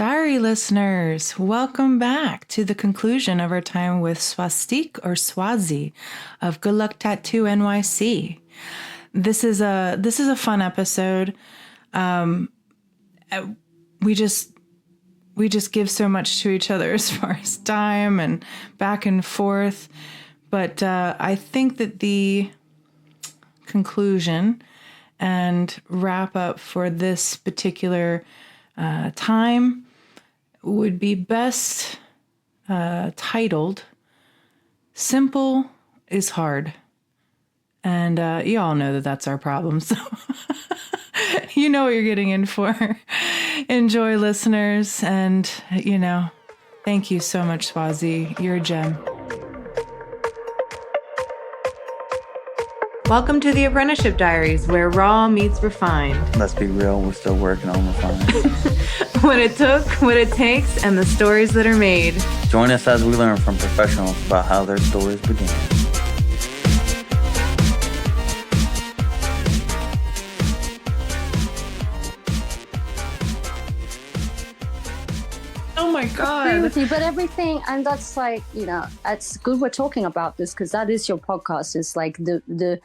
Diary listeners, welcome back to the conclusion of our time with Swasthik or Swazzi of Good Luck NYC. This is a fun episode. We just give so much to each other as far as time and back and forth. But I think that the conclusion and wrap up for this particular time would be best titled Simple is Hard. And you all know that that's our problem, so you know what you're getting in for. Enjoy, listeners, and, thank you so much, Swazzy. You're a gem. Welcome to the Apprenticeship Diaries, where raw meets refined. Let's be real, we're still working on refining. What it took, what it takes, and the stories that are made. Join us as we learn from professionals about how their stories began. Oh my God. I agree with you, but everything, and that's like, it's good we're talking about this because that is your podcast. It's like the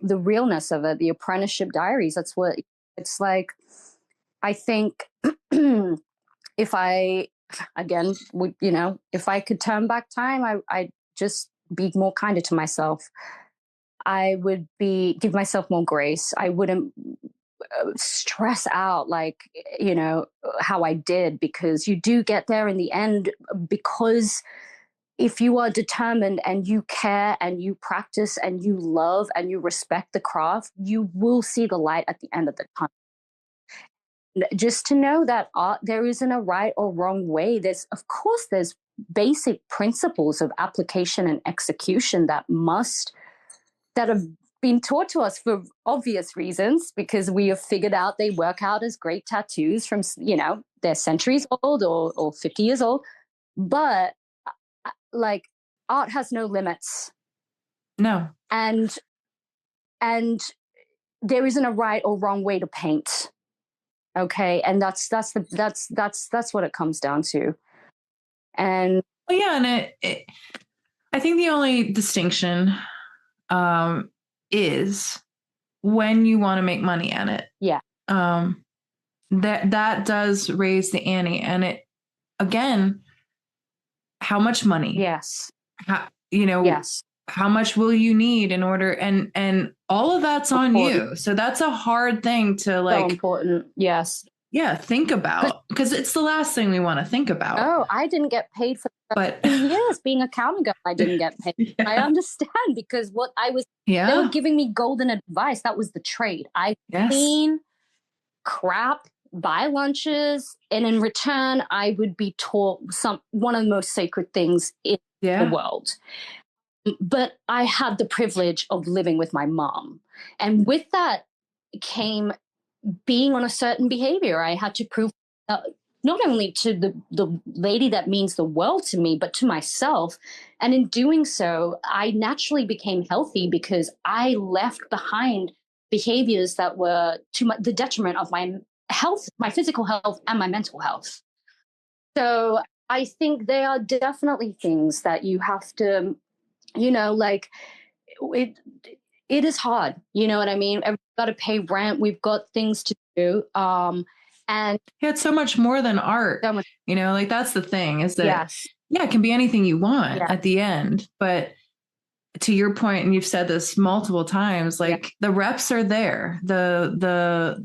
realness of it, the Apprenticeship Diaries. That's what it's like. I think if I could turn back time, I'd just be more kinder to myself. I would give myself more grace. I wouldn't stress out how I did, because you do get there in the end, because if you are determined and you care and you practice and you love and you respect the craft, you will see the light at the end of the tunnel. Just to know that there isn't a right or wrong way. There's basic principles of application and execution that have been taught to us for obvious reasons, because we have figured out they work out as great tattoos from, they're centuries old or 50 years old. But like, art has no limits. No. And there isn't a right or wrong way to paint. Okay. And that's what it comes down to. And I think the only distinction is when you want to make money at it. Yeah. That does raise the ante. And it, again, how much money? Yes. Yes. How much will you need in order, and all of that's on you. So that's a hard thing to so important. Yes. Yeah. Think about, because it's the last thing we want to think about. Oh, I didn't get paid for 13 years being a counter girl. I didn't get paid. Yeah. I understand, because they were giving me golden advice. That was the trade. I clean crap, buy lunches, and in return, I would be taught one of the most sacred things in the world. But I had the privilege of living with my mom. And with that came being on a certain behavior. I had to prove not only to the lady that means the world to me, but to myself. And in doing so, I naturally became healthy, because I left behind behaviors that were to the detriment of my health, my physical health, and my mental health. So I think they are definitely things that you have to, it is hard. You know what I mean? We've got to pay rent. We've got things to do. And it's so much more than art. So much. That's the thing, is that, it can be anything you want at the end. But to your point, and you've said this multiple times, the reps are there, the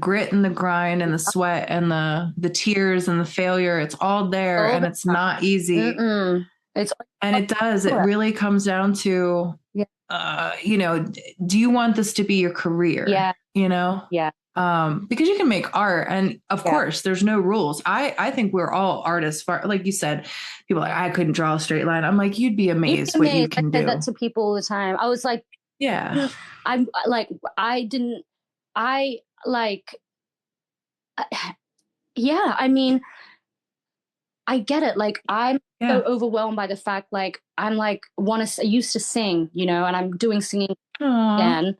grit and the grind and the sweat and the tears and the failure. It's all there, and it's not easy. It really comes down to, do you want this to be your career? Yeah. Because you can make art, and of course there's no rules. I think we're all artists. Like you said, people are like, I couldn't draw a straight line. I'm like, you'd be amazed what you can do. I say that to people all the time. I was like, I'm like, I mean, I get it. Like, I'm so overwhelmed by the fact, I'm used to sing, and I'm doing singing again.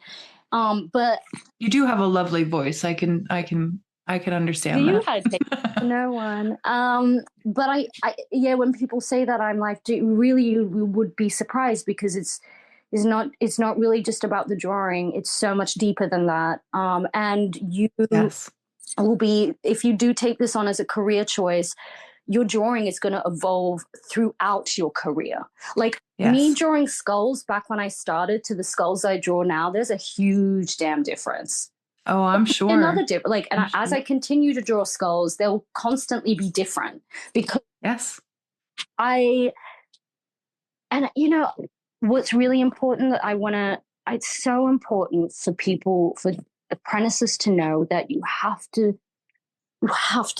But you do have a lovely voice. I can I can understand you that. had no one. But I, when people say that, I'm like, you would be surprised, because it's not really just about the drawing. It's so much deeper than that. And you will be, if you do take this on as a career choice, your drawing is going to evolve throughout your career. Like me drawing skulls back when I started to the skulls I draw now, there's a huge damn difference. Oh, I'm sure. Another different, as I continue to draw skulls, they'll constantly be different, because what's really important that it's so important for people, for apprentices to know that you have to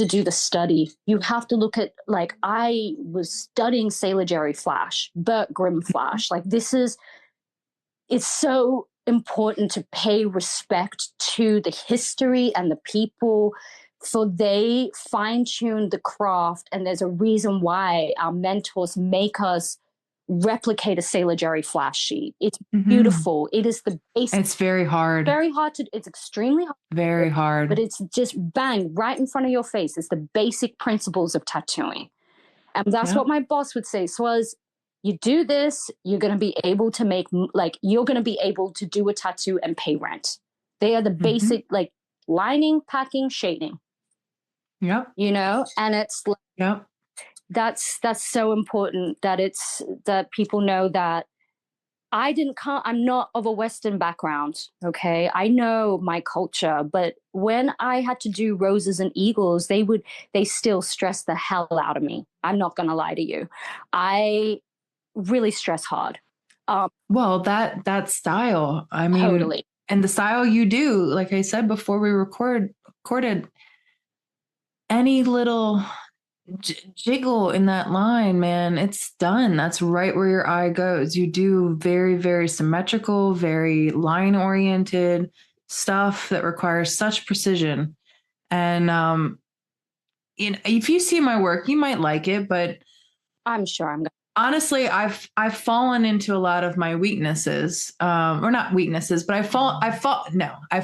do the study. You have to look at, like, I was studying Sailor Jerry Flash, Bert Grimm Flash. Like, it's so important to pay respect to the history and the people, for they fine-tuned the craft, and there's a reason why our mentors make us replicate a Sailor Jerry Flash sheet. It's beautiful. It is the basic. It's very hard. It's extremely hard. Very hard. But it's just bang right in front of your face. It's the basic principles of tattooing. And that's what my boss would say. Swaz, you do this, you're going to be able to you're going to be able to do a tattoo and pay rent. They are the basic, like, lining, packing, shading. Yep. And it's like, that's so important that people know that I'm not of a Western background. Okay. I know my culture, but when I had to do roses and eagles, they still stressed the hell out of me. I'm not going to lie to you. I really stress hard. Well, that style, I mean, totally. And the style you do, like I said before we recorded, any little jiggle in that line, man, it's done. That's right where your eye goes. You do very, very symmetrical, very line oriented stuff that requires such precision. And if you see my work, you might like it, but I'm sure I'm gonna. Honestly, I've fallen into a lot of my weaknesses, or not weaknesses, but I've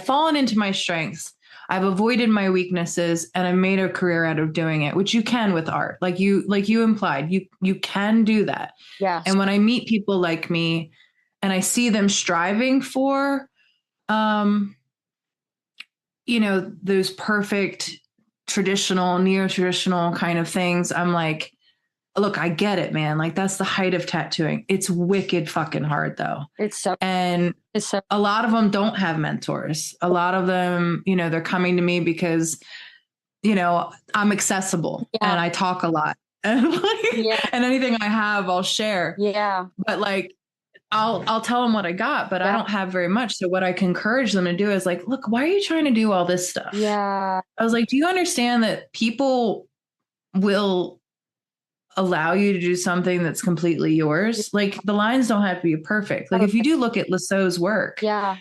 fallen into my strengths. I've avoided my weaknesses, and I made a career out of doing it, which you can with art. Like you implied, you can do that. Yeah. And when I meet people like me and I see them striving for, those perfect traditional, neo-traditional kind of things, I'm like, look, I get it, man. Like, that's the height of tattooing. It's wicked fucking hard, though. A lot of them don't have mentors. A lot of them, they're coming to me because, I'm accessible and I talk a lot, and and anything I have, I'll share. Yeah. But like, I'll tell them what I got, but I don't have very much. So what I can encourage them to do is like, look, why are you trying to do all this stuff? Yeah. I was like, do you understand that people will allow you to do something that's completely yours? Like, the lines don't have to be perfect. Like, if you do look at Lasso's work, and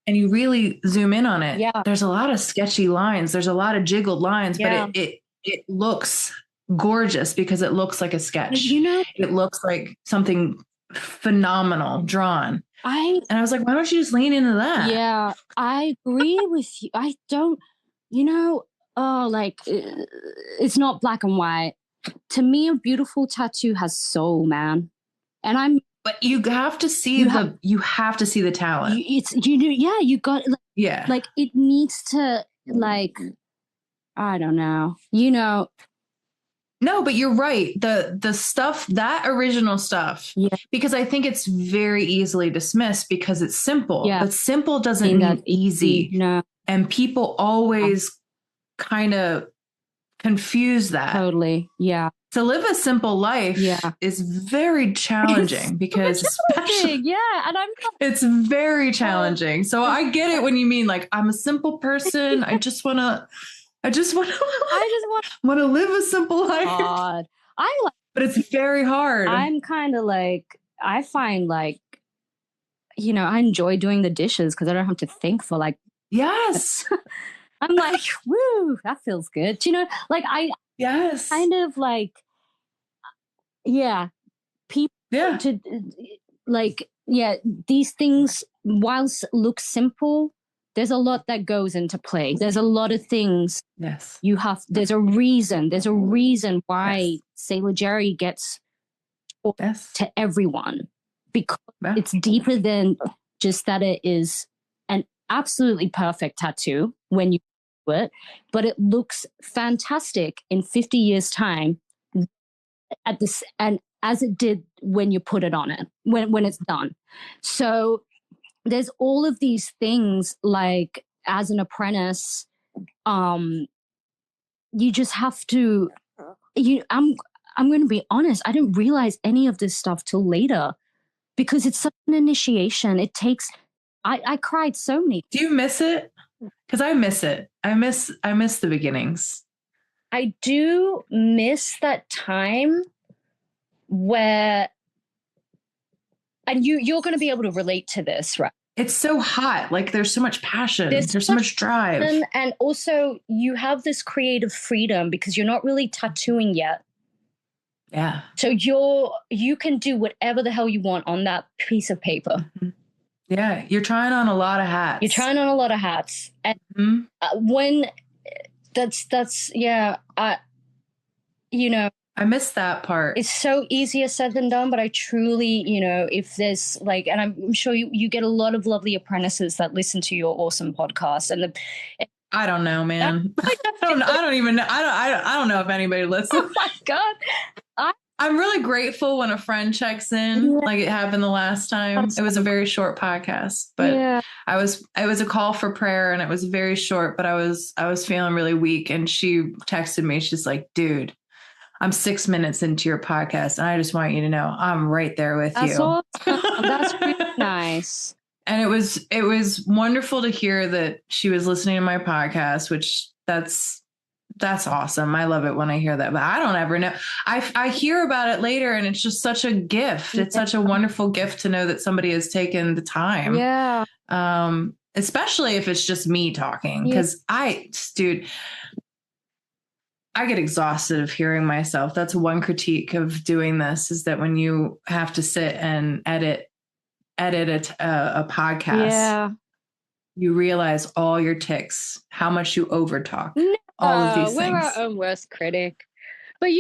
you really zoom in on it, there's a lot of sketchy lines. There's a lot of jiggled lines, but it looks gorgeous because it looks like a sketch. It looks like something phenomenal drawn. And I was like, why don't you just lean into that? Yeah, I agree with you. I don't, it's not black and white. To me, a beautiful tattoo has soul, man. And but you have to see you have to see the talent. You got, like, it needs to, like, I don't know, No, but you're right. The stuff, that original stuff, because I think it's very easily dismissed because it's simple, but simple doesn't mean easy. No. And people always kind of confuse that. Totally. Yeah. To live a simple life is very challenging because and it's very challenging. So I get it when you mean, like, I'm a simple person. I just want to live a simple life. But it's very hard. I'm kind of like, I find, like, I enjoy doing the dishes because I don't have to think for, like, yes. I'm like, woo, that feels good. Like, kind of like, people to, like, these things, whilst look simple, there's a lot that goes into play. There's a lot of things. Yes. There's a reason why Sailor Jerry gets to everyone, because it's deeper than just that it is an absolutely perfect tattoo when you do it, but it looks fantastic in 50 years time at this, and as it did when you put it on it, when it's done. So there's all of these things, like as an apprentice, you just have to, I'm going to be honest, I didn't realize any of this stuff till later, because it's such an initiation. It takes, I cried so many. Do you miss it? Because I miss it. I miss the beginnings. I do miss that time where, and you're going to be able to relate to this, right? It's so hot. Like there's so much passion. There's so much drive. And also you have this creative freedom because you're not really tattooing yet. Yeah. So you can do whatever the hell you want on that piece of paper. Mm-hmm. Yeah. You're trying on a lot of hats. And when I miss that part. It's so easier said than done, but I truly, if there's like, and I'm sure you get a lot of lovely apprentices that listen to your awesome podcast, and I don't know, man. I don't even know. I don't know if anybody listens. Oh my God. I'm really grateful when a friend checks in, like it happened the last time. It was a very short podcast, but it was a call for prayer, and it was very short, but I was feeling really weak, and she texted me. She's like, dude, I'm 6 minutes into your podcast, and I just want you to know I'm right there with you. Awesome. That's really nice. And it was wonderful to hear that she was listening to my podcast, which that's awesome. I love it when I hear that, but I don't ever know. I hear about it later, and it's just such a gift. It's such a wonderful gift to know that somebody has taken the time. Yeah. Especially if it's just me talking, because I get exhausted of hearing myself. That's one critique of doing this, is that when you have to sit and edit a podcast, you realize all your tics, how much you overtalk, all of these things. We're our own worst critic. But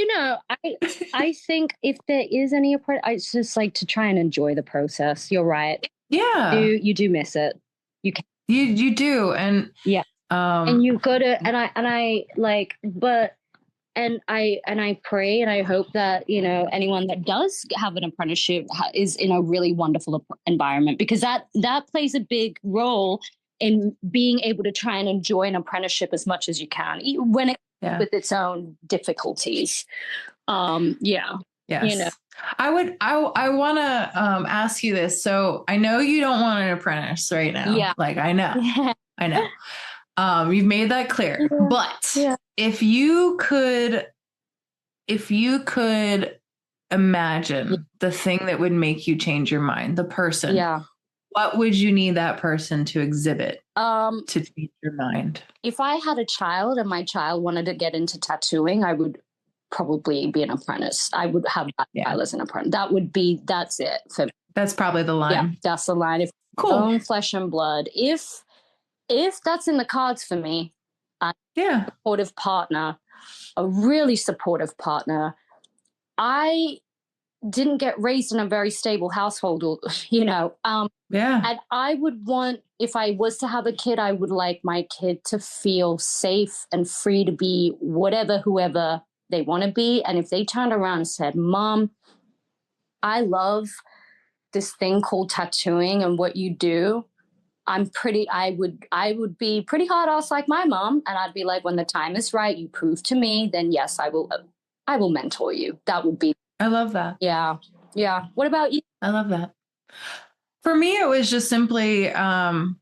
I think if there is any, it's just like to try and enjoy the process. You're right. Yeah. You do miss it. You can. You do. And and you've got to, and I pray and I hope that, anyone that does have an apprenticeship is in a really wonderful environment, because that plays a big role in being able to try and enjoy an apprenticeship as much as you can, when it with its own difficulties. Yes. I want to ask you this. So I know you don't want an apprentice right now. Yeah. Like I know. You've made that clear. But if you could imagine the thing that would make you change your mind, the person, what would you need that person to exhibit to change your mind? If I had a child and my child wanted to get into tattooing, I would probably be an apprentice. I would have that child as an apprentice. That's it for me. That's probably the line. Yeah, that's the line. If own flesh and blood. If that's in the cards for me, a supportive partner, a really supportive partner. I didn't get raised in a very stable household, and I would want, if I was to have a kid, I would like my kid to feel safe and free to be whoever they want to be. And if they turned around and said, Mom, I love this thing called tattooing and what you do, I would be pretty hard ass like my mom, and I'd be like, when the time is right, you prove to me, then yes, I will mentor you. That would be. I love that. Yeah. What about you? I love that. For me, it was just simply, I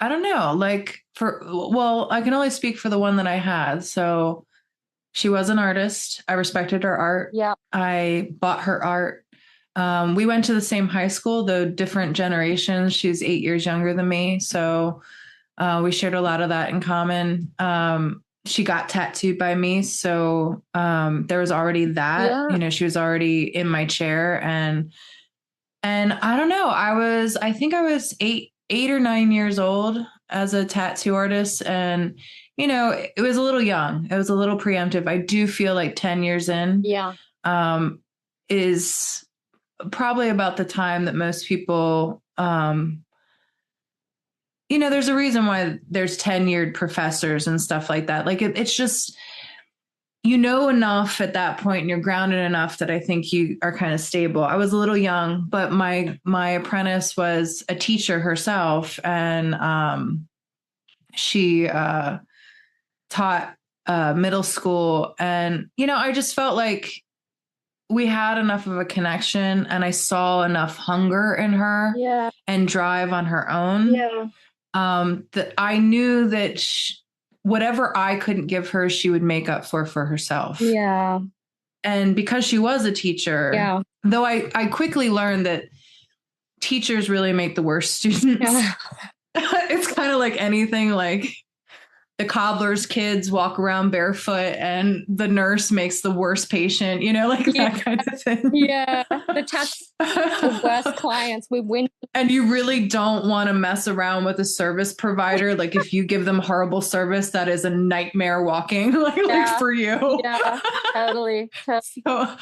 don't know, like I can only speak for the one that I had. So she was an artist. I respected her art. Yeah. I bought her art. We went to the same high school, though different generations. She's 8 years younger than me. So we shared a lot of that in common. She got tattooed by me. So there was already that, she was already in my chair. And And I don't know, I think I was 8 or 9 years old as a tattoo artist. And, it was a little young. It was a little preemptive. I do feel like 10 years in is probably about the time that most people, there's a reason why there's tenured professors and stuff like that. Like it's just, enough at that point and you're grounded enough that I think you are kind of stable. I was a little young, but my apprentice was a teacher herself. And she taught middle school. And, I just felt like we had enough of a connection and I saw enough hunger in her and drive on her own. That I knew that whatever I couldn't give her, she would make up for herself. Yeah. And because she was a teacher, though I quickly learned that teachers really make the worst students. It's kind of like anything, like the cobbler's kids walk around barefoot and the nurse makes the worst patient, that kind of thing. Yeah. The worst clients. We win. And you really don't want to mess around with a service provider. Like if you give them horrible service, that is a nightmare walking like for you. Yeah, totally. So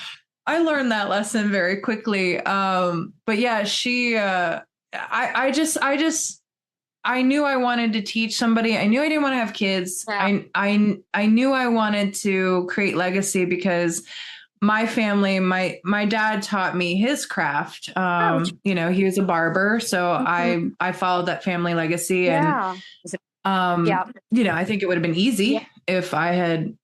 I learned that lesson very quickly. But yeah, she, I knew I wanted to teach somebody. I knew I didn't want to have kids. Yeah. I knew I wanted to create legacy because my family, my dad taught me his craft. He was a barber. So I followed that family legacy. And, I think it would have been easy if I had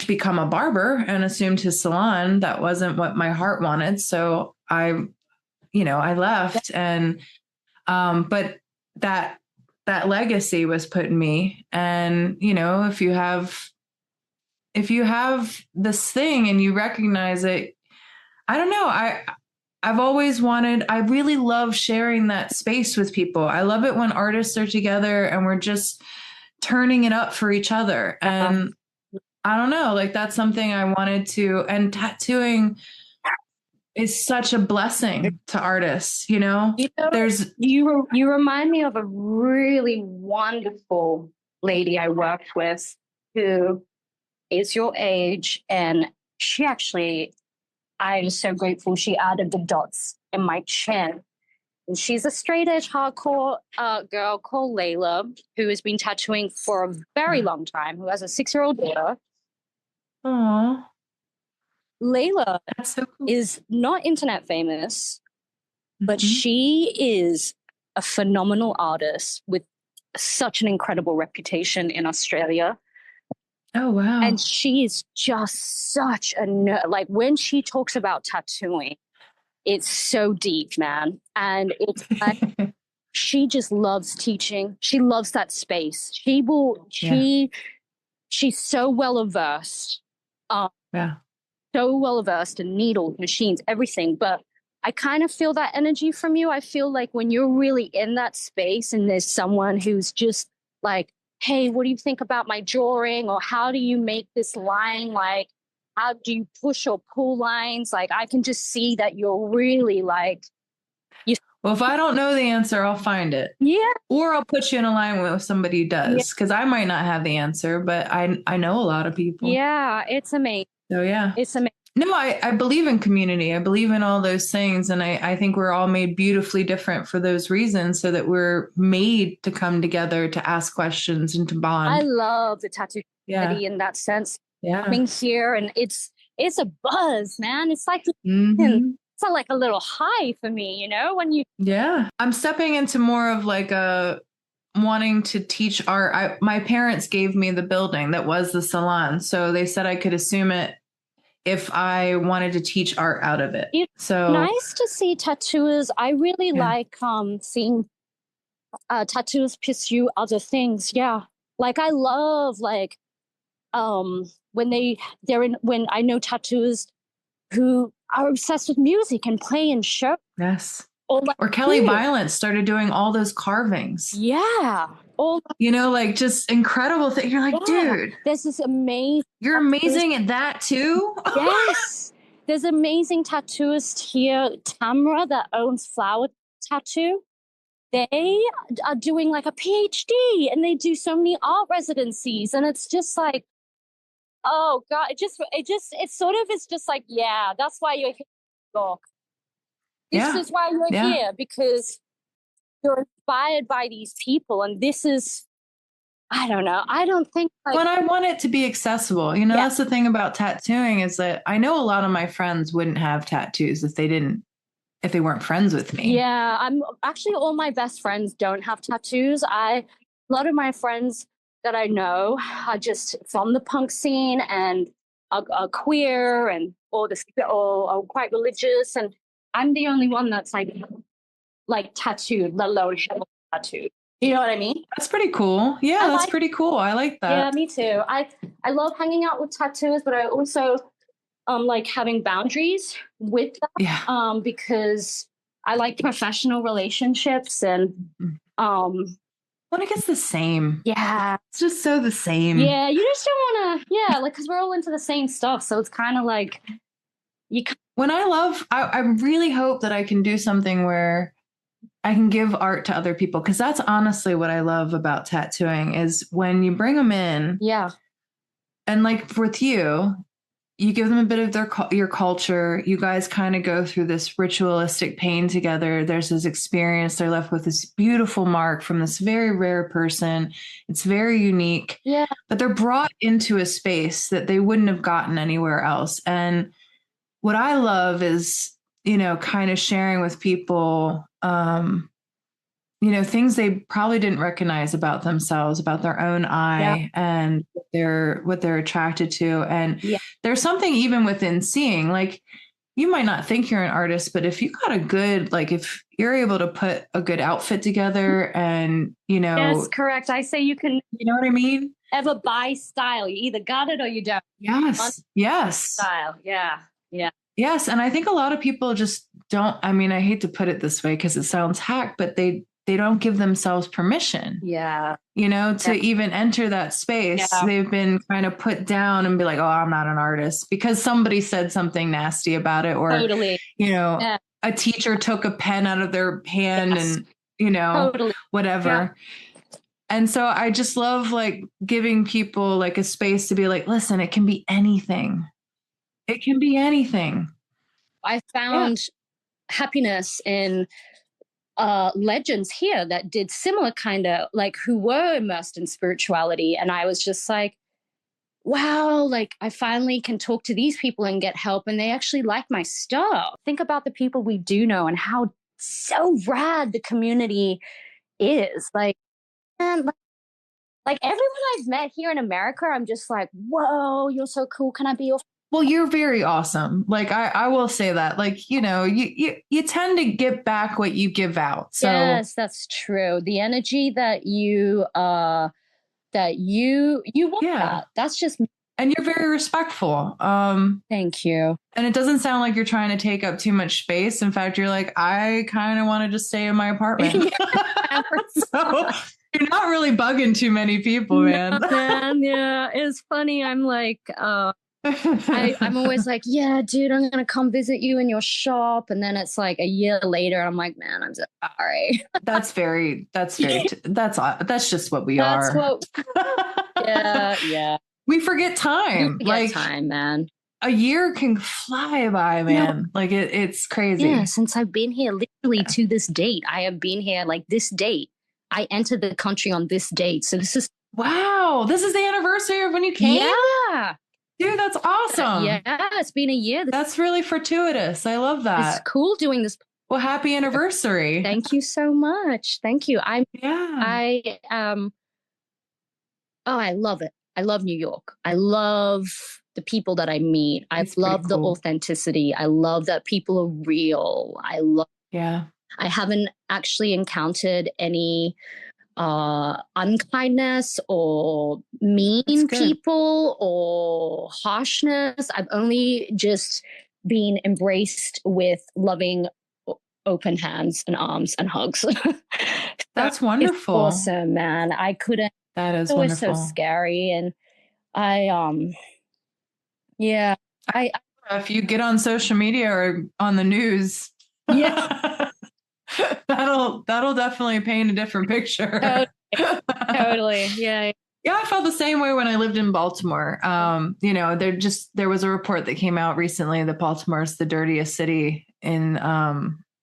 become a barber and assumed his salon. That wasn't what my heart wanted. So I left and, but that legacy was put in me. And, if you have this thing and you recognize it, I don't know. I've always wanted, I really love sharing that space with people. I love it when artists are together and we're just turning it up for each other. And I don't know, like that's something I wanted to, and tattooing is such a blessing to artists, there's you remind me of a really wonderful lady I worked with who is your age, and she actually, I'm so grateful she added the dots in my chin. And she's a straight edge hardcore girl called Layla, who has been tattooing for a very long time, who has a 6-year-old daughter. Aww. Layla so cool. is not internet famous, but she is a phenomenal artist with such an incredible reputation in Australia. Oh, wow. And she is just such a nerd. Like when she talks about tattooing, it's so deep, man. And it's like, she just loves teaching. She loves that space. She's so well versed. So well versed in needles, machines, everything. But I kind of feel that energy from you. I feel like when you're really in that space and there's someone who's just like, hey, what do you think about my drawing? Or how do you make this line? Like, how do you push or pull lines? Like, I can just see that you're really like, well, if I don't know the answer, I'll find it. Yeah. Or I'll put you in alignment with somebody who does, because I might not have the answer, but I know a lot of people. Yeah, it's amazing. So yeah. It's amazing. No, I believe in community. I believe in all those things. And I think we're all made beautifully different for those reasons, so that we're made to come together to ask questions and to bond. I love the tattoo community in that sense. Yeah. Coming here and it's a buzz, man. It's like it's like a little high for me, when you. Yeah. I'm stepping into more of like a wanting to teach art. My parents gave me the building that was the salon. So they said I could assume it if I wanted to teach art out of it. It's nice to see tattooers. I really like seeing tattooers pursue other things. Yeah. Like I love when I know tattooers who are obsessed with music and play in shows. Yes. Or Kelly Violence started doing all those carvings. Yeah. Like just incredible thing. You're like, dude, this is amazing. You're amazing at that too. Yes. There's an amazing tattooist here, Tamra, that owns Flower Tattoo. They are doing like a PhD and they do so many art residencies. And it's just like, oh God, it sort of is just like, yeah, that's why you're here, New York. This is why you're here, because you're inspired by these people. And this is, I don't know. I don't think when I want it to be accessible, that's the thing about tattooing, is that I know a lot of my friends wouldn't have tattoos if they weren't friends with me. Yeah, I'm actually, all my best friends don't have tattoos. A lot of my friends that I know are just from the punk scene and are queer and or quite religious, and I'm the only one that's like tattooed, let alone tattooed. You know what I mean? That's pretty cool. Yeah, that's pretty cool. I like that. Yeah, me too. I love hanging out with tattoos, but I also like having boundaries with that. Yeah. Because I like professional relationships and well, I guess the same. Yeah. It's just so the same. Yeah, you just don't want to, like, because we're all into the same stuff. So it's kind of like I really hope that I can do something where I can give art to other people, because that's honestly what I love about tattooing, is when you bring them in. Yeah. And like with you give them a bit of your culture. You guys kind of go through this ritualistic pain together. There's this experience. They're left with this beautiful mark from this very rare person. It's very unique. Yeah. But they're brought into a space that they wouldn't have gotten anywhere else. And what I love is, kind of sharing with people, things they probably didn't recognize about themselves, about their own eye, and what they're attracted to. And there's something even within seeing, like, you might not think you're an artist, but if you got if you're able to put a good outfit together and, That's correct. I say you can, you know what I mean? Ever buy style. You either got it or you don't. Yes. Style. Yeah. Yeah. Yes. And I think a lot of people just don't, I hate to put it this way because it sounds hack, but they don't give themselves permission. Yeah. To even enter that space. Yeah. They've been kind of put down and be like, oh, I'm not an artist because somebody said something nasty about it. Or, totally. A teacher took a pen out of their hand and, totally. whatever. Yeah. And so I just love giving people a space to be like, listen, it can be anything. It can be anything. I found happiness in legends here that did similar kind of who were immersed in spirituality. And I was just like, wow, I finally can talk to these people and get help. And they actually like my stuff. Think about the people we do know and how so rad the community is. Man, everyone I've met here in America, I'm just like, whoa, you're so cool. Can I be your Well, you're very awesome. I will say that, you tend to get back what you give out. So yes, that's true. The energy that you want that. That's just, and you're very respectful. Thank you. And it doesn't sound like you're trying to take up too much space. In fact, you're like, I kind of want to just stay in my apartment. So you're not really bugging too many people, man. No, man. Yeah, it's funny. I'm like, I'm always like, yeah, dude, I'm going to come visit you in your shop. And then it's like a year later, I'm like, man, I'm so sorry. That's just what we are. Yeah. We forget time. Time, man. A year can fly by, man. It's crazy. Yeah, since I've been here literally to this date. I have been here this date. I entered the country on this date. So this is... Wow. This is the anniversary of when you came? Yeah. Dude, that's awesome. Yeah, it's been a year. That's really fortuitous. I love that. It's cool doing this. Well, happy anniversary. Thank you so much. Thank you. I love it. I love New York. I love the people that I meet. I love the authenticity. I love that people are real. I haven't actually encountered any unkindness or mean people or harshness. I've only just been embraced with loving open hands and arms and hugs. That's wonderful. It's awesome, man. I couldn't. That is it was wonderful. so scary. And I If you get on social media or on the news, yeah, that'll definitely paint a different picture. Totally. Yeah. Yeah, I felt the same way when I lived in Baltimore. There was a report that came out recently that Baltimore is the dirtiest city in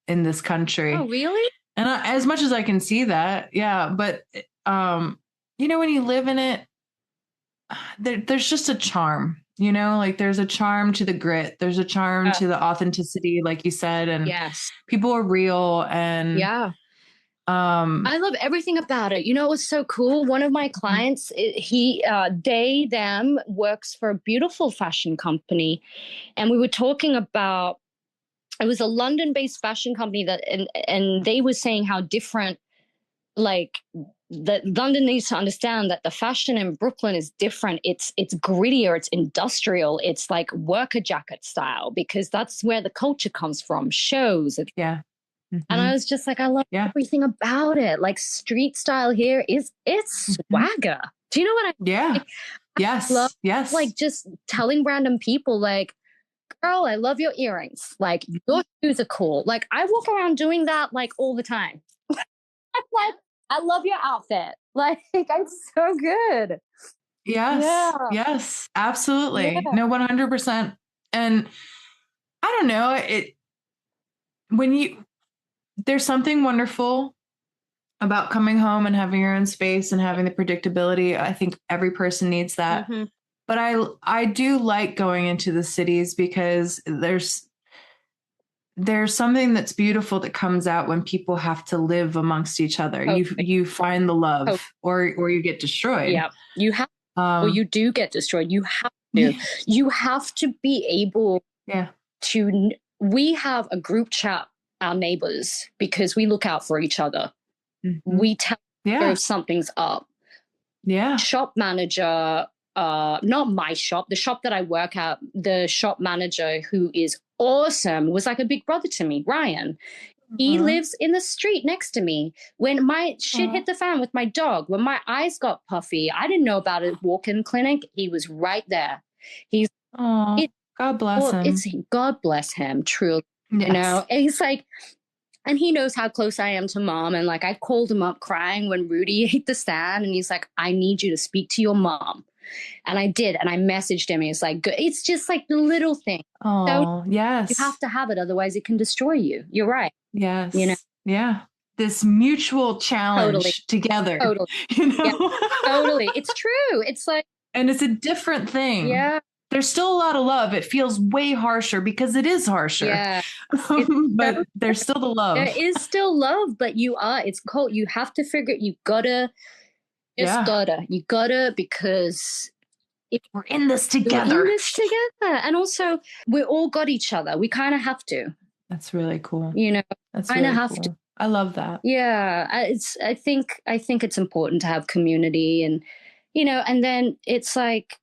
this country. Oh, really? And as much as I can see that, yeah. But when you live in it, there's just a charm. Like there's a charm to the grit. There's a charm to the authenticity, like you said, and yes, people are real. And yeah. I love everything about it. It was so cool. One of my clients, them works for a beautiful fashion company. And we were talking about, it was a London-based fashion company and they were saying how different, like, that London needs to understand that the fashion in Brooklyn is different. It's grittier, it's industrial, it's like worker jacket style, because that's where the culture comes from, shows. Yeah. Mm-hmm. And I was just like, I love everything about it. Like street style here it's swagger. Do you know what I mean? Yeah. Like, yes. Yes. Like just telling random people like, girl, I love your earrings. Like your shoes are cool. Like I walk around doing that like all the time. I'm like, I love your outfit. Like I'm so good. Yes. Yeah. Yes, absolutely. Yeah. No, 100%. And I don't know, there's something wonderful about coming home and having your own space and having the predictability. I think every person needs that. Mm-hmm. But I do like going into the cities because there's something that's beautiful that comes out when people have to live amongst each other. Okay. You find the love or you get destroyed. Yeah. You have or you do get destroyed. You have to. You have to be able to. We have a group chat, our neighbors, because we look out for each other. Mm-hmm. We tell if something's up. Yeah. Shop manager, not my shop, the shop that I work at, the shop manager, who is awesome, was like a big brother to me, Ryan. He lives in the street next to me. When my shit hit the fan with my dog, when my eyes got puffy, I didn't know about a walk-in clinic. He was right there. He's God bless him. God bless him, truly. Yes. And he's like, and he knows how close I am to mom. And like, I called him up crying when Rudy hit the stand, and he's like, I need you to speak to your mom. And I did. And I messaged him. He's like, good. It's just like the little thing. Oh, so yes. You have to have it. Otherwise it can destroy you. You're right. Yes. Yeah. This mutual challenge together. Totally. Yeah, totally. It's true. It's like, and it's a different thing. Yeah. There's still a lot of love. It feels way harsher because it is harsher. Yeah. But there's still the love. There is still love, but it's cold. You have to figure, you gotta, because if we're in this together. And also we all got each other. We kind of have to. That's really cool. That's kind of have to. I love that. Yeah. I think it's important to have community, and, and then it's like,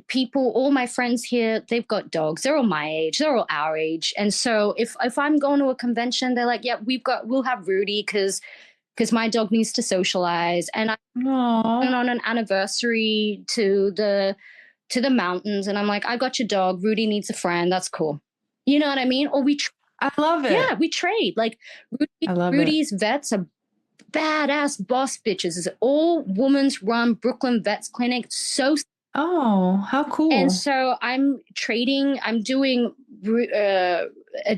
people, all my friends here, they've got dogs. They're all my age. They're all our age. And so if I'm going to a convention, they're like, yeah, we'll have Rudy because my dog needs to socialize. And I went on an anniversary to the mountains, and I'm like, I got your dog. Rudy needs a friend. That's cool. You know what I mean? Or I love it. Yeah, we trade. Like Rudy's vets are badass boss bitches. It's all women's run Brooklyn Vets Clinic. So how cool. And so I'm doing a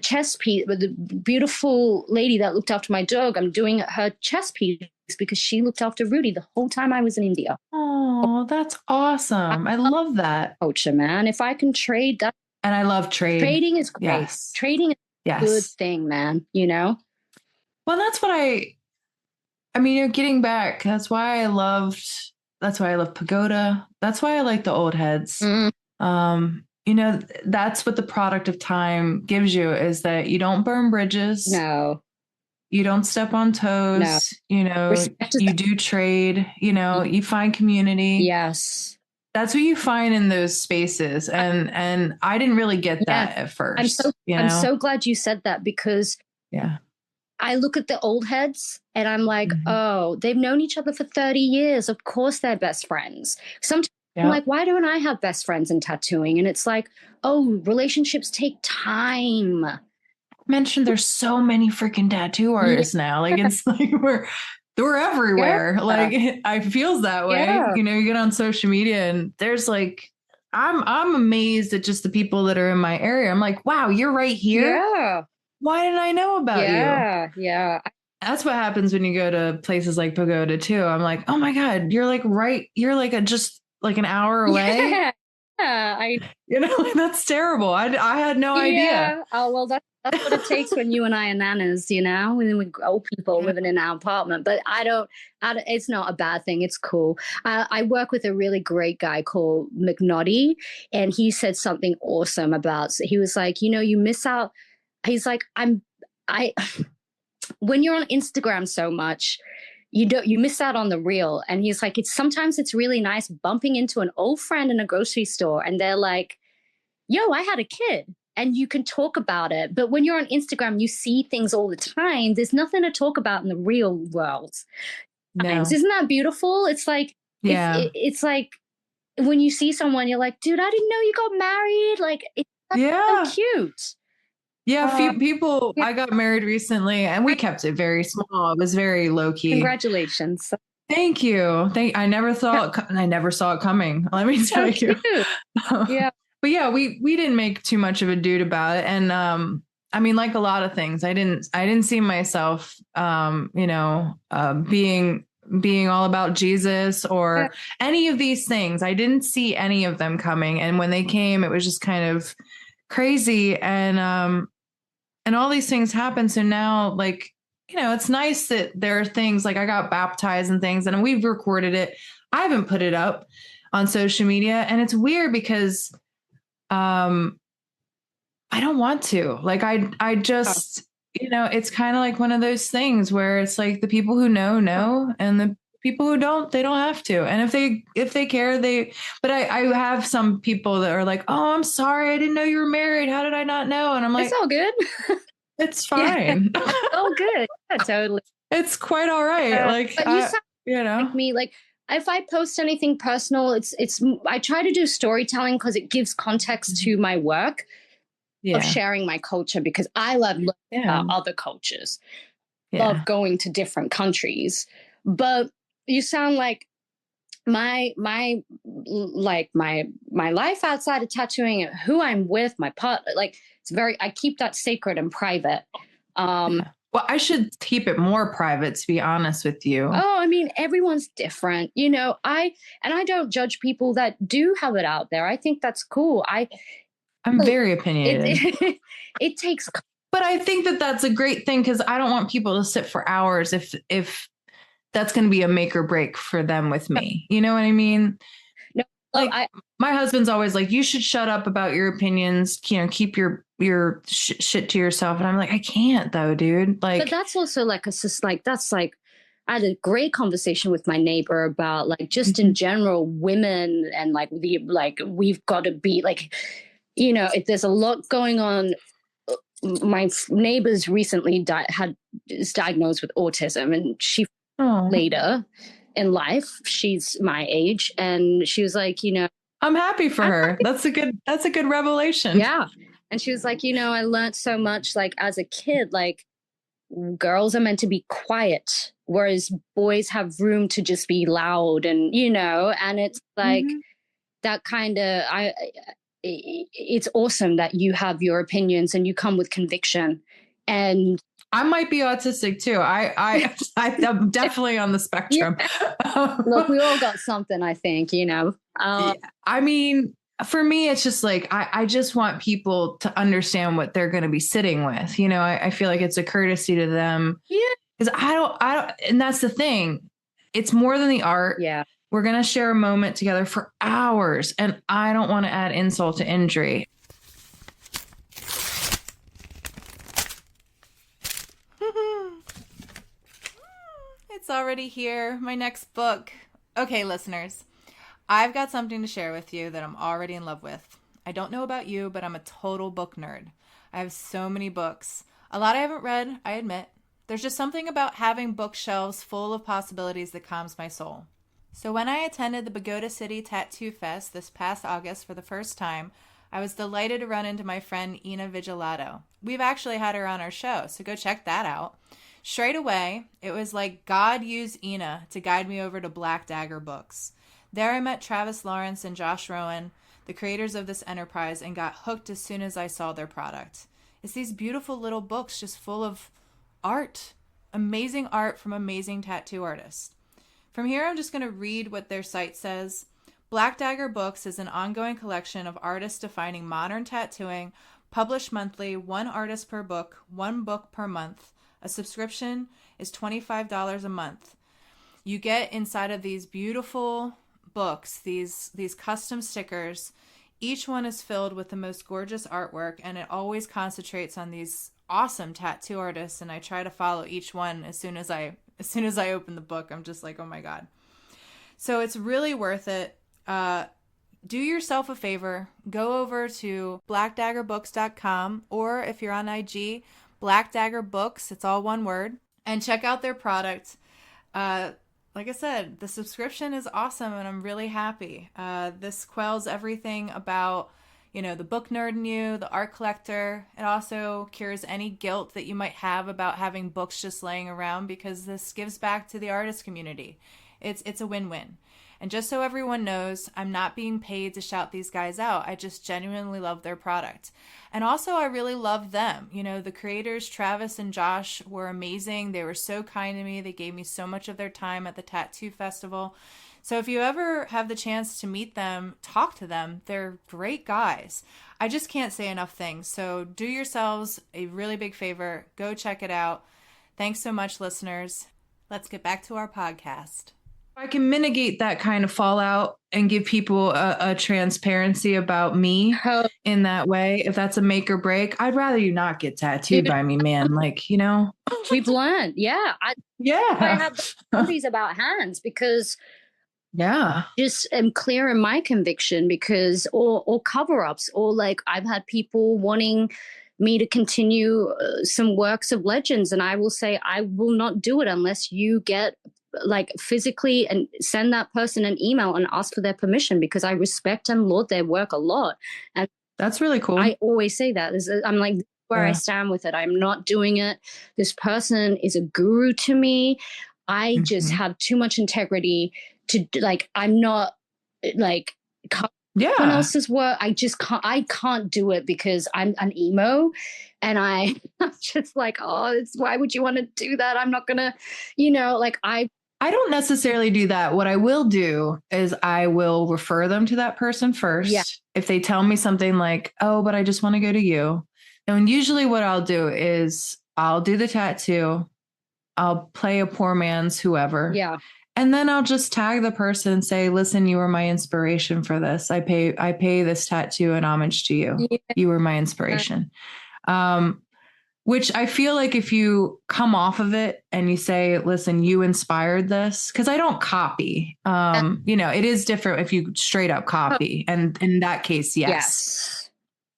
chest piece with the beautiful lady that looked after my dog. I'm doing her chest piece because she looked after Rudy the whole time I was in India. Oh, that's awesome. I love that. Culture, man. If I can trade that. And I love trade. Trading is great. Yes. Trading is a good thing, man. Well, that's what getting back, that's why I love Pagoda. That's why I like the old heads. That's what the product of time gives you, is that you don't burn bridges. No. You don't step on toes. No. You do trade, you find community. Yes. That's what you find in those spaces. And I didn't really get that at first. I'm so glad you said that, because I look at the old heads and I'm like, oh, they've known each other for 30 years. Of course they're best friends. Sometimes I'm like, why don't I have best friends in tattooing? And it's like, oh, relationships take time. Mentioned there's so many freaking tattoo artists now. Like, it's like we're everywhere. Like, it feels that way. You know, you get on social media and there's like, I'm amazed at just the people that are in my area. I'm like, wow, you're right here. Yeah. Why didn't I know about you? Yeah. That's what happens when you go to places like Pagoda too. I'm like, oh my God, you're like just like an hour away. Yeah. That's terrible. I had no idea. Oh, well, that's what it takes when you and I are nanas, when we old people living in our apartment. But I don't, it's not a bad thing. It's cool. I work with a really great guy called McNaughty, and he said something awesome he was like, you miss out. He's like, when you're on Instagram so much, you miss out on the real. And he's like, sometimes it's really nice bumping into an old friend in a grocery store and they're like, yo, I had a kid, and you can talk about it. But when you're on Instagram, you see things all the time. There's nothing to talk about in the real world. No. Isn't that beautiful? It's like, it's like when you see someone, you're like, dude, I didn't know you got married. Like, it's so cute. Yeah, a few people, I got married recently and we kept it very small. It was very low key. Congratulations. Thank you. I never saw it coming. Let me tell you. Yeah. But yeah, we didn't make too much of a dude about it. And I mean, like a lot of things, I didn't see myself being all about Jesus or any of these things. I didn't see any of them coming. And when they came, it was just kind of crazy. And all these things happen. So now, like, it's nice that there are things like I got baptized and things, and we've recorded it. I haven't put it up on social media, and it's weird because I don't want to. Like, I just, it's kind of like one of those things where it's like the people who know, and the people who don't, they don't have to. And if they care, but I have some people that are like, oh, I'm sorry, I didn't know you were married. How did I not know? And I'm like, it's all good. It's fine. Oh, good. Yeah, totally. It's quite all right. Like, like me, like if I post anything personal, I try to do storytelling because it gives context to my work of sharing my culture, because I love learning about other cultures, love going to different countries. But you sound like my life outside of tattooing, who I'm with, my partner, like I keep that sacred and private. Well, I should keep it more private, to be honest with you. Oh, I mean, everyone's different, I don't judge people that do have it out there. I think that's cool. I'm very opinionated. It takes, but I think that that's a great thing, because I don't want people to sit for hours if that's going to be a make or break for them with me. You know what I mean? No, like my husband's always like, you should shut up about your opinions, keep your shit to yourself. And I'm like, I can't though, dude. Like, but that's also like I had a great conversation with my neighbor about like just in general women, and like we've got to be like, if there's a lot going on. My neighbor's recently is diagnosed with autism, and she later in life, she's my age, and she was like, I'm happy for her. That's a good revelation. Yeah. And she was like, I learned so much, like as a kid, like girls are meant to be quiet, whereas boys have room to just be loud, and and it's like that kind of it's awesome that you have your opinions and you come with conviction. And I might be autistic too. I'm definitely on the spectrum. Look, we all got something, I think, I mean, for me, it's just like, I just want people to understand what they're going to be sitting with. I feel like it's a courtesy to them. Yeah. Because I don't, and that's the thing. It's more than the art. Yeah. We're going to share a moment together for hours, and I don't want to add insult to injury. It's already here, my next book. Okay, listeners, I've got something to share with you that I'm already in love with. I don't know about you, but I'm a total book nerd. I have so many books. A lot I haven't read, I admit. There's just something about having bookshelves full of possibilities that calms my soul. So when I attended the Pagoda City Tattoo Fest this past August for the first time, I was delighted to run into my friend Ina Vigilato. We've actually had her on our show, so go check that out. Straight away, it was like God used Ina to guide me over to Black Dagger Books. There I met Travis Lawrence and Josh Rowan, the creators of this enterprise, and got hooked as soon as I saw their product. It's these beautiful little books just full of art, amazing art from amazing tattoo artists. From here, I'm just going to read what their site says. Black Dagger Books is an ongoing collection of artists defining modern tattooing, published monthly, one artist per book, one book per month. A subscription is $25 a month. You get inside of these beautiful books, these custom stickers. Each one is filled with the most gorgeous artwork, and it always concentrates on these awesome tattoo artists, and I try to follow each one as soon as I open the book. I'm just like, oh my God. So it's really worth it. Do yourself a favor. Go over to blackdaggerbooks.com, or if you're on IG, Black Dagger Books, it's all one word, and check out their product. Like I said, the subscription is awesome, and I'm really happy. This quells everything about, the book nerd in you, the art collector. It also cures any guilt that you might have about having books just laying around, because this gives back to the artist community. It's a win-win. And just so everyone knows, I'm not being paid to shout these guys out. I just genuinely love their product. And also, I really love them. The creators, Travis and Josh, were amazing. They were so kind to me. They gave me so much of their time at the Tattoo Festival. So if you ever have the chance to meet them, talk to them. They're great guys. I just can't say enough things. So do yourselves a really big favor. Go check it out. Thanks so much, listeners. Let's get back to our podcast. I can mitigate that kind of fallout and give people a transparency about me in that way. If that's a make or break, I'd rather you not get tattooed by me, man. We've learned. Yeah. I have boundaries about hands because just am clear in my conviction, because or cover-ups, or I've had people wanting me to continue some works of legends, and I will say I will not do it unless you get physically and send that person an email and ask for their permission, because I respect and laud their work a lot. And that's really cool. I always say that. I'm where I stand with it. I'm not doing it. This person is a guru to me. I just have too much integrity to I'm not someone else's work. I can't do it because I'm an emo, and I'm just why would you want to do that? I'm not gonna, I don't necessarily do that. What I will do is I will refer them to that person first. Yeah. If they tell me something like, oh, but I just want to go to you. And usually what I'll do is I'll do the tattoo. I'll play a poor man's whoever. Yeah. And then I'll just tag the person and say, listen, you were my inspiration for this. I pay this tattoo in homage to you. Yeah. You were my inspiration. Which I feel like if you come off of it and you say, listen, you inspired this, because I don't copy. It is different if you straight up copy. And in that case, yes.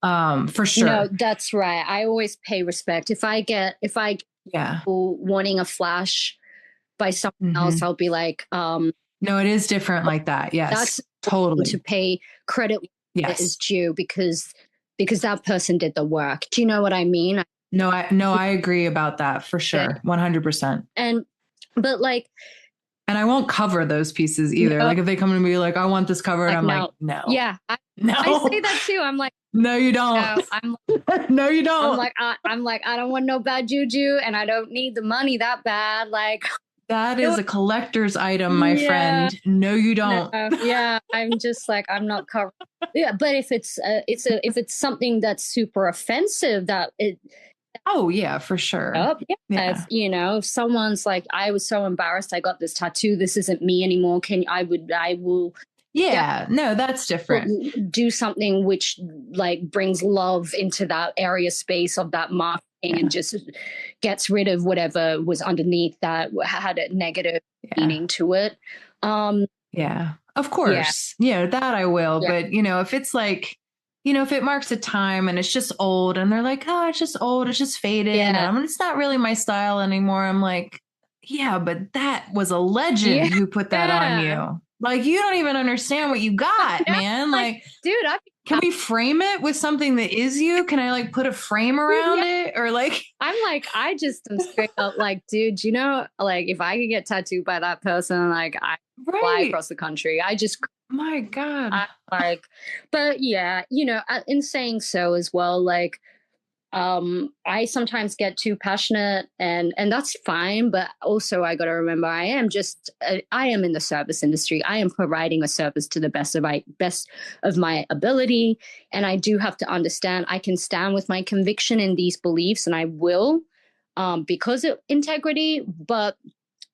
For sure. No, that's right. I always pay respect. If I get people wanting a flash by someone else, I'll be like, no, it is different like that. Yes, that's totally. To pay credit where it is due, because that person did the work. Do you know what I mean? No, I agree about that for sure. 100%. And I won't cover those pieces either. If they come to me I want this covered, I'm no. Yeah. I say that too. I'm like, no, you don't. No, no, you don't. I'm like, I don't want no bad juju, and I don't need the money that bad. That is a collector's item, my friend. No, you don't. No, I'm just I'm not covered. Yeah, but if it's something that's super offensive, that it. Oh yeah, for sure. If someone's I was so embarrassed I got this tattoo. This isn't me anymore. I will. Yeah, no, that's different. Do something which brings love into that area space of that marketing and just gets rid of whatever was underneath that had a negative meaning to it. Yeah, of course. That I will. Yeah. But if it's if it marks a time and it's just old and they're like, oh, it's just old, it's just faded. Yeah. And it's not really my style anymore. I'm like, yeah, but that was a legend who put that on you. Like, you don't even understand what you got, man. Like, dude, can we frame it with something that is you? Can I like put a frame around it? Or like, I'm like, I just am straight up like, dude, you know, like if I could get tattooed by that person, like I fly across the country. I just, my God. Like, but yeah, you know, in saying so as well, like, I sometimes get too passionate and that's fine, but also I got to remember I am in the service industry. I am providing a service to the best of my ability, and I do have to understand I can stand with my conviction in these beliefs, and I will, because of integrity. But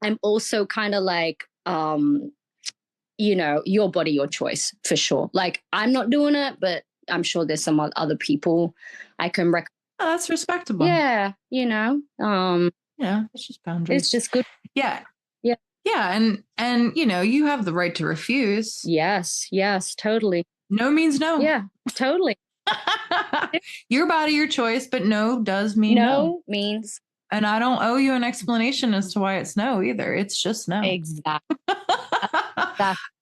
I'm also kind of like, you know, your body, your choice, for sure. Like, I'm not doing it, but I'm sure there's some other people I can recommend. Oh, that's respectable. Yeah, you know. Yeah, it's just boundaries. It's just good. Yeah. Yeah. Yeah, and you know, you have the right to refuse. Yes, totally. No means no. Yeah, totally. Your body, your choice, but no does mean no. No means. And I don't owe you an explanation as to why it's no either. It's just no. Exactly.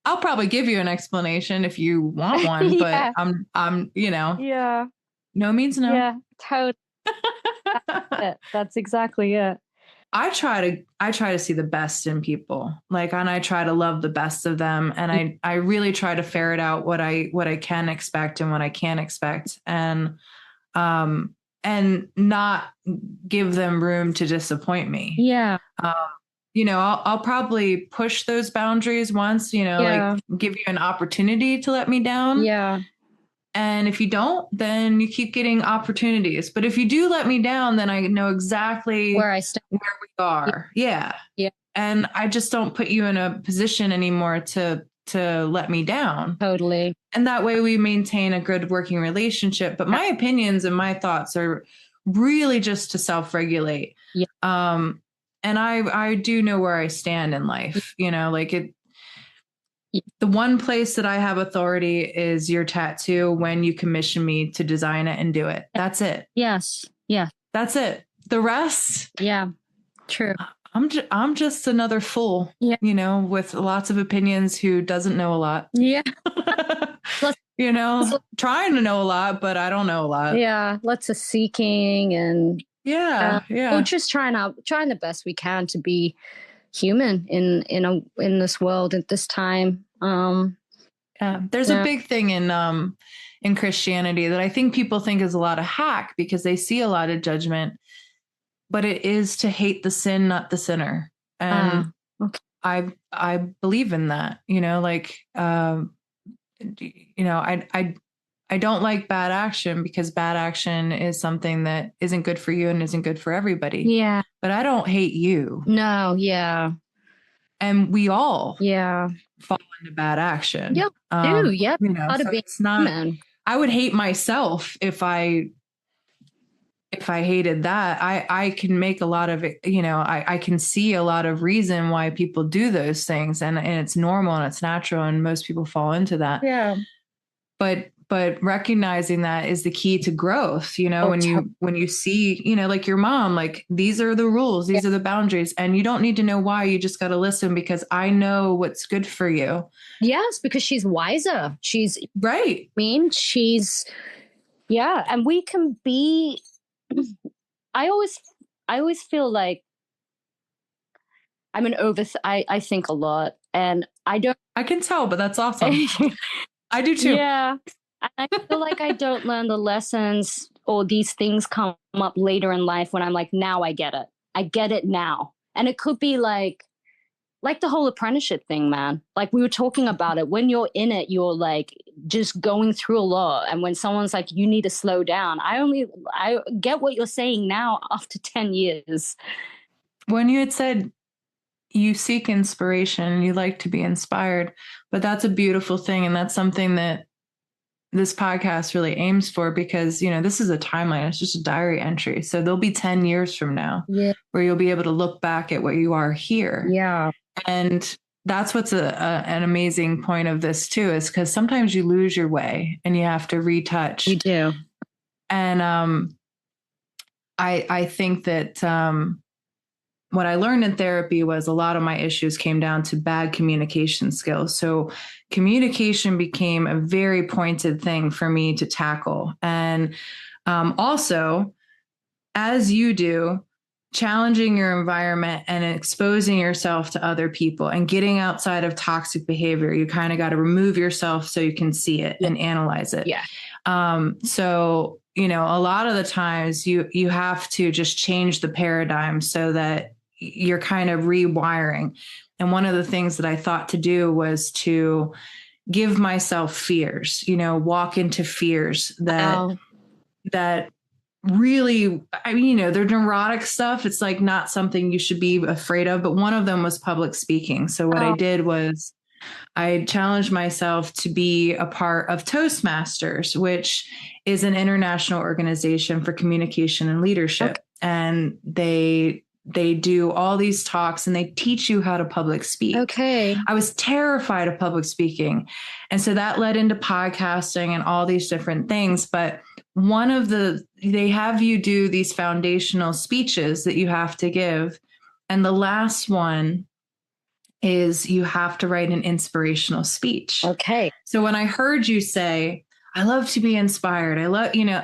I'll probably give you an explanation if you want one, but I'm, you know. Yeah. No means no. Yeah, totally. That's exactly it. I try to see the best in people, like, and I try to love the best of them. And I really try to ferret out what I can expect and what I can't expect. And not give them room to disappoint me. Yeah. You know, I'll probably push those boundaries once, you know, like give you an opportunity to let me down. Yeah. And if you don't, then you keep getting opportunities. But if you do let me down, then I know exactly where we are. Yeah. And I just don't put you in a position anymore to let me down. Totally. And that way we maintain a good working relationship. But my opinions and my thoughts are really just to self-regulate. Yeah. And I do know where I stand in life, you know, like the one place that I have authority is your tattoo when you commission me to design it and do it. That's it. Yes. Yeah. That's it. The rest. Yeah. True. I'm just another fool, you know, with lots of opinions who doesn't know a lot. Yeah. You know, trying to know a lot, but I don't know a lot. Yeah. Lots of seeking and we're just trying the best we can to be human in this world at this time. There's a big thing in Christianity that I think people think is a lot of hack because they see a lot of judgment, but it is to hate the sin, not the sinner. And I believe in that, you know, like, you know, I don't like bad action because bad action is something that isn't good for you and isn't good for everybody. Yeah. But I don't hate you. No. Yeah. And we all fall into bad action. Yep. You know, so it's not, I would hate myself if I hated that. I can make a lot of it, you know, I can see a lot of reason why people do those things and it's normal and it's natural and most people fall into that. Yeah. But recognizing that is the key to growth, you know, when you see, you know, like your mom, like these are the rules, these are the boundaries, and you don't need to know why, you just got to listen because I know what's good for you. Yes, because she's wiser. She's right. I mean, and we can be, I always feel like I'm I think a lot and I can tell, but that's awesome. I do too. Yeah. I feel like I don't learn the lessons or these things come up later in life when I'm like, now I get it. I get it now. And it could be like the whole apprenticeship thing, man. Like we were talking about it. When you're in it, you're like just going through a lot. And when someone's like, you need to slow down. I get what you're saying now after 10 years. When you had said you seek inspiration and you like to be inspired, but that's a beautiful thing. And that's something that this podcast really aims for because, you know, this is a timeline. It's just a diary entry. So there'll be 10 years from now where you'll be able to look back at what you are here. Yeah. And that's what's an amazing point of this too, is because sometimes you lose your way and you have to retouch. You do. And I think that what I learned in therapy was a lot of my issues came down to bad communication skills. So communication became a very pointed thing for me to tackle. And also, as you do, challenging your environment and exposing yourself to other people and getting outside of toxic behavior, you kind of got to remove yourself so you can see it and analyze it. Yeah. So, you know, a lot of the times you have to just change the paradigm so that you're kind of rewiring. And one of the things that I thought to do was to give myself fears, you know, walk into fears that really, I mean, you know, they're neurotic stuff. It's like not something you should be afraid of, but one of them was public speaking. So what I did was I challenged myself to be a part of Toastmasters, which is an international organization for communication and leadership. Okay. And they do all these talks and they teach you how to public speak. Okay. I was terrified of public speaking. And so that led into podcasting and all these different things. But they have you do these foundational speeches that you have to give. And the last one is you have to write an inspirational speech. Okay. So when I heard you say, I love to be inspired, I love, you know,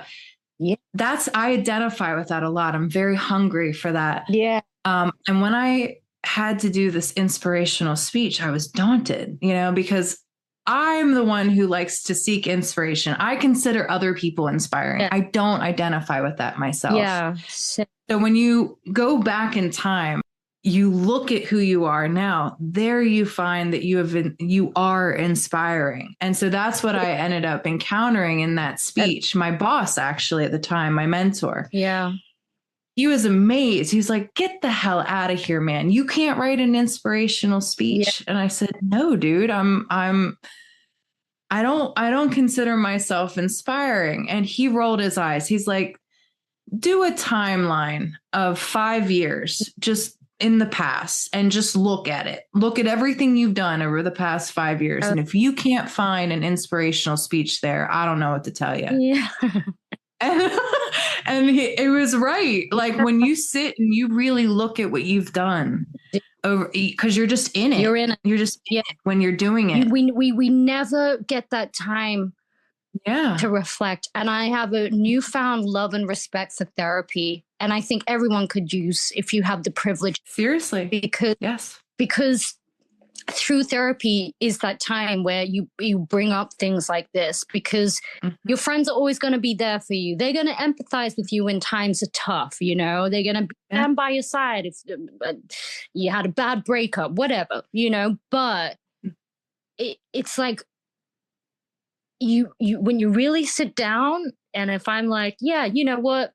I identify with that a lot. I'm very hungry for that. Yeah. And when I had to do this inspirational speech, I was daunted, you know, because I'm the one who likes to seek inspiration. I consider other people inspiring. Yeah. I don't identify with that myself. Yeah. So when you go back in time, you look at who you are now, there you find that you are inspiring. And so that's what I ended up encountering in that speech. My boss, actually, at the time, my mentor. Yeah. He was amazed. He's like, get the hell out of here, man. You can't write an inspirational speech. Yeah. And I said, no, dude, I don't consider myself inspiring. And he rolled his eyes. He's like, do a timeline of 5 years, just in the past, and just look at it. Look at everything you've done over the past 5 years. And if you can't find an inspirational speech there, I don't know what to tell you. Yeah. And it was right. Like when you sit and you really look at what you've done over, because you're just in it. You're in it. You're just in it when you're doing it. We never get that time to reflect. And I have a newfound love and respect for therapy. And I think everyone could use if you have the privilege. Seriously. Because through therapy is that time where you bring up things like this, because your friends are always going to be there for you. They're going to empathize with you when times are tough, you know. They're going to stand by your side if you had a bad breakup, whatever, you know. But it's like you when you really sit down, and if I'm like, yeah, you know what,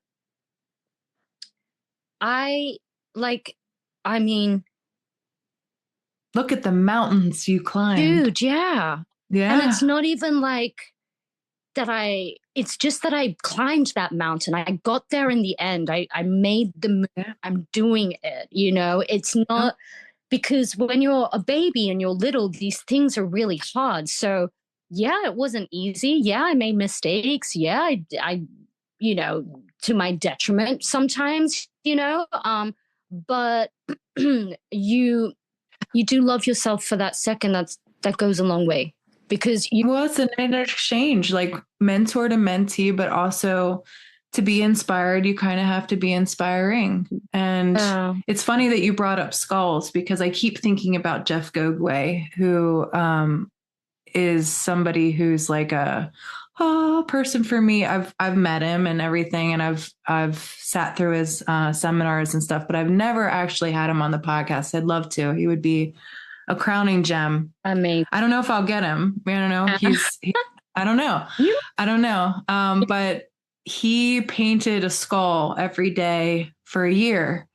look at the mountains you climbed. Dude, yeah. Yeah. And it's not even like it's just that I climbed that mountain. I got there in the end. I made the move. I'm doing it, you know. It's not because when you're a baby and you're little, these things are really hard. So yeah, it wasn't easy. Yeah, I made mistakes. Yeah, I you know, to my detriment sometimes, you know, but you do love yourself for that second. That goes a long way, because it's an exchange, like mentor to mentee, but also to be inspired, you kind of have to be inspiring. And it's funny that you brought up skulls, because I keep thinking about Jeff Gogway, who is somebody who's like a person for me. I've met him and everything, and I've sat through his seminars and stuff, but I've never actually had him on the podcast. I'd love to. He would be a crowning gem. Amazing. I don't know if I'll get him. I don't know. I don't know. I don't know. But he painted a skull every day for a year,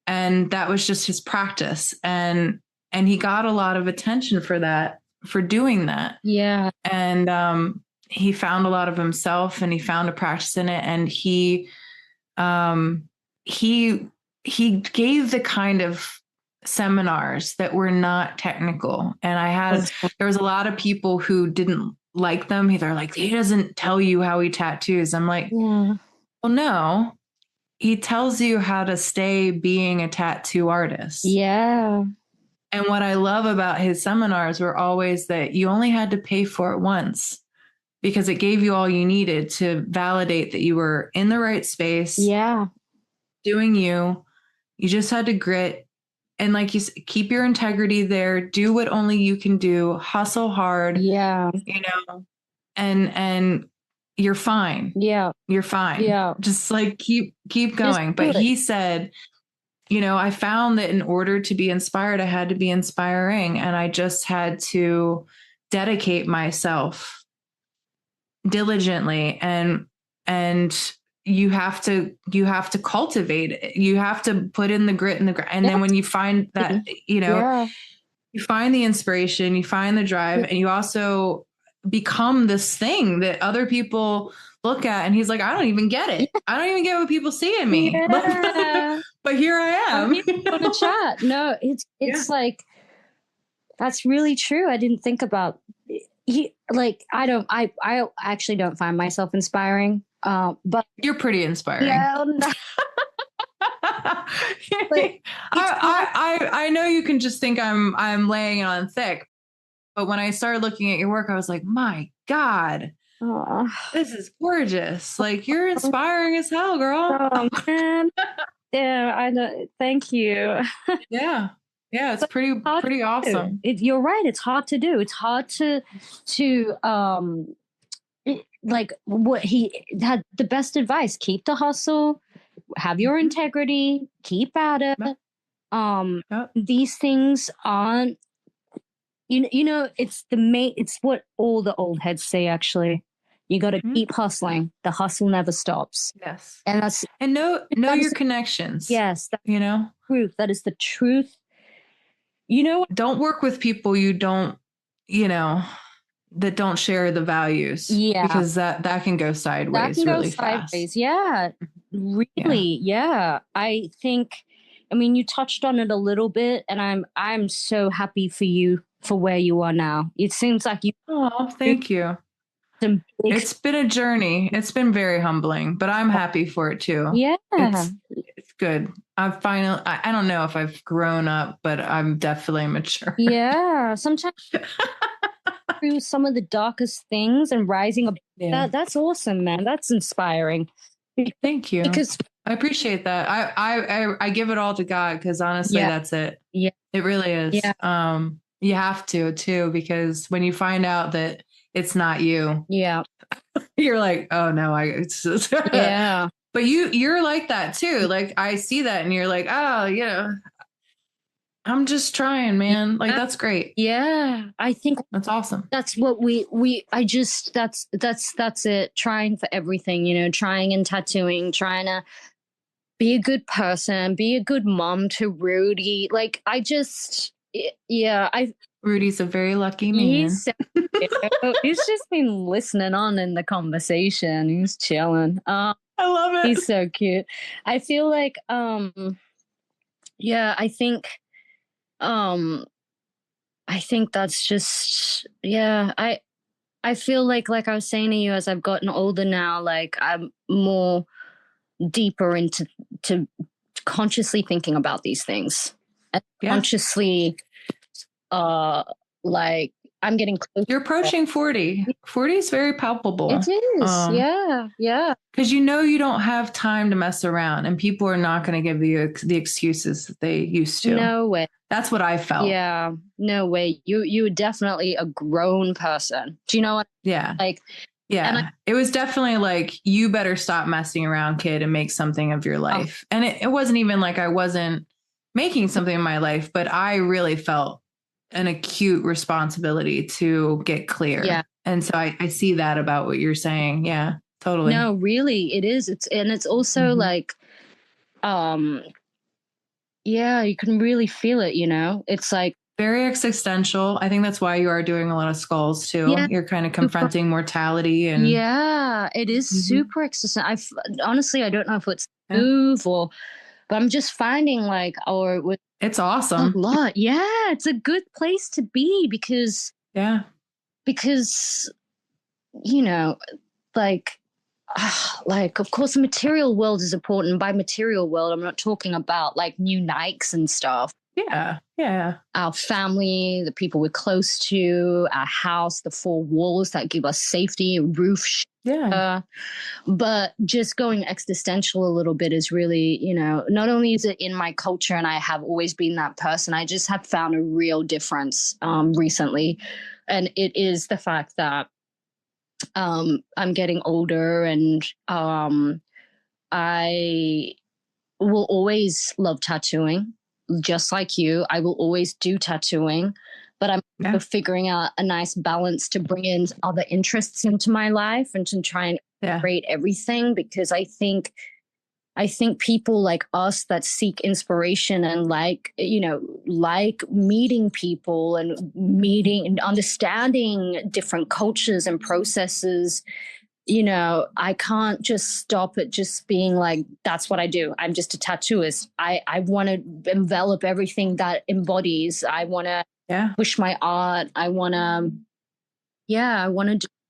and that was just his practice. And he got a lot of attention for that, for doing that. Yeah. And he found a lot of himself, and he found a practice in it. And he gave the kind of seminars that were not technical. And there was a lot of people who didn't like them. They're like, he doesn't tell you how he tattoos. I'm like, well, no, he tells you how to stay being a tattoo artist. Yeah. And what I love about his seminars were always that you only had to pay for it once because it gave you all you needed to validate that you were in the right space. Yeah. Doing you. You just had to grit. And like you said, keep your integrity there. Do what only you can do. Hustle hard. Yeah. You know, and you're fine. Yeah. You're fine. Yeah. Just like keep going. But he said, you know, I found that in order to be inspired, I had to be inspiring. And I just had to dedicate myself diligently. And you have to cultivate it. You have to put in the grit and the grind. And then when you find that, you know, you find the inspiration, you find the drive, and you also become this thing that other people look at. And he's like, I don't even get it. I don't even get what people see in me. But here I am. On a chat. No, it's like, that's really true. I didn't think about I actually don't find myself inspiring. But you're pretty inspiring. Yeah. I know you can just think I'm laying it on thick, but when I started looking at your work, I was like, my God, this is gorgeous. Like, you're inspiring as hell, girl. Oh man. Yeah, I know. Thank you. Yeah. Yeah, it's pretty awesome. You're right. It's hard to do. It's hard to like what he had the best advice. Keep the hustle, have your integrity, keep at it. These things aren't, you know, it's what all the old heads say, actually. You got to keep hustling. The hustle never stops. Yes. And know your connections. Yes. You know, truth. That is the truth. You know, don't work with people you don't, you know, that don't share the values. Yeah. Because that can go sideways really fast. Yeah. Really. Yeah. I think, I mean, you touched on it a little bit, and I'm so happy for you for where you are now. It seems like you. Oh, thank you. It's been a journey. It's been very humbling, but I'm happy for it too. Yeah. It's good. I don't know if I've grown up, but I'm definitely mature. Yeah. Sometimes through some of the darkest things and rising up. Yeah. That's awesome, man. That's inspiring. Thank you. Because I appreciate that. I give it all to God, because honestly, that's it. Yeah. It really is. Yeah. You have to too, because when you find out that it's not you, you're like, oh no, yeah. But you're like that too. Like, I see that, and you're like, oh yeah, I'm just trying, man. Like, that's great. Yeah. I think that's awesome. That's what that's it. Trying for everything, you know, trying in tattooing, trying to be a good person, be a good mom to Rudy. Like, Rudy's a very lucky man. He's just been listening on in the conversation. He's chilling. I love it. He's so cute. I feel like, I think that's just, I feel like I was saying to you, as I've gotten older now, like, I'm more deeper into consciously thinking about these things, and consciously, like, I'm getting close. You're approaching 40. 40 is very palpable. It is. Yeah. Because you don't have time to mess around, and people are not going to give you the excuses that they used to. No way. That's what I felt. Yeah. No way. You're definitely a grown person. Do you know what? Yeah. Like, yeah. It was definitely like, you better stop messing around, kid, and make something of your life. And it wasn't even like I wasn't making something in my life, but I really felt an acute responsibility to get clear. Yeah. And so I see that about what you're saying. Yeah, totally. No, really, it is. It's also like, you can really feel it, you know? It's like very existential. I think that's why you are doing a lot of skulls too. Yeah. You're kind of confronting mortality, and it is super existential. Honestly, I don't know if it's move but I'm just finding like, it's awesome. A lot. Yeah. It's a good place to be, because, you know, like, like, of course, the material world is important. By material world, I'm not talking about like new Nikes and stuff. Yeah. Yeah. Our family, the people we're close to, our house, the four walls that give us safety, roof. Yeah. But just going existential a little bit is really, you know, not only is it in my culture and I have always been that person, I just have found a real difference recently. And it is the fact that I'm getting older, and I will always love tattooing, just like you. I will always do tattooing, but I'm figuring out a nice balance to bring in other interests into my life and to try and create everything, because I think people like us that seek inspiration and like meeting people and meeting and understanding different cultures and processes, you know, I can't just stop at just being like, that's what I do. I'm just a tattooist. I want to envelop everything that embodies. I want to push my art. I want to,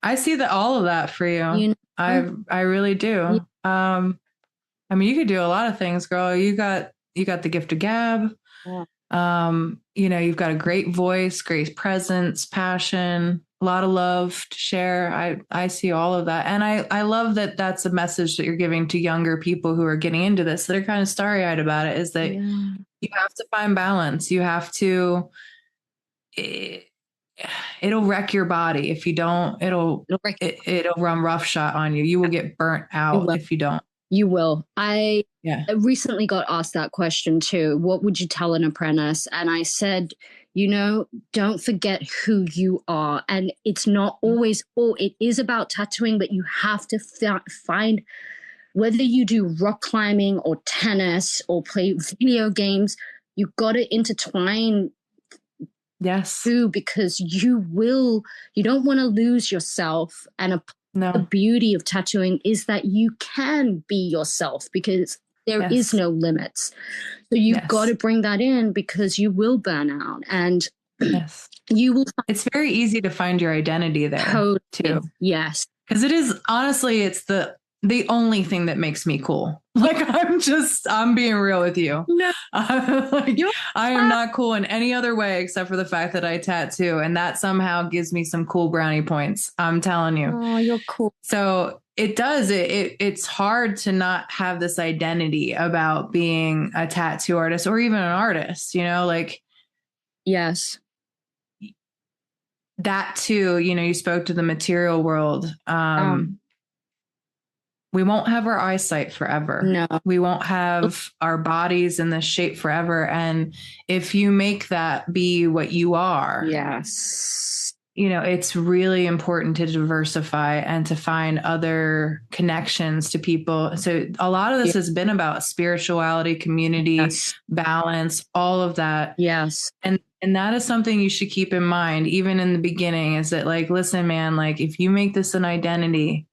I see all of that for you. You know? I really do. Yeah. I mean, you could do a lot of things, girl. You got the gift of gab. Yeah. You know, you've got a great voice, great presence, passion, a lot of love to share. I see all of that. And I love that that's a message that you're giving to younger people who are getting into this, that are kind of starry-eyed about it, is that you have to find balance. You have to, it'll wreck your body. If you don't, it'll run roughshod on you. You will get burnt out if you don't. You will. I recently got asked that question too. What would you tell an apprentice? And I said, you know, don't forget who you are. And it's not always, it is about tattooing, but you have to find, whether you do rock climbing or tennis or play video games, you've got to intertwine too, because you don't want to lose yourself. And the beauty of tattooing is that you can be yourself, because there is no limits. So you've got to bring that in, because you will burn out, and you will. It's very easy to find your identity there too. Yes. Because it is, honestly, it's the only thing that makes me cool. Like, I'm being real with you. No. I am not cool in any other way except for the fact that I tattoo, and that somehow gives me some cool brownie points. I'm telling you. Oh, you're cool. So it does. It's hard to not have this identity about being a tattoo artist or even an artist, you know, like. Yes. That too, you know, you spoke to the material world. We won't have our eyesight forever. No. We won't have our bodies in this shape forever. And if you make that be what you are, you know, it's really important to diversify and to find other connections to people. So a lot of this has been about spirituality, community, balance, all of that. Yes. And that is something you should keep in mind, even in the beginning, is that, like, listen, man, like, if you make this an identity,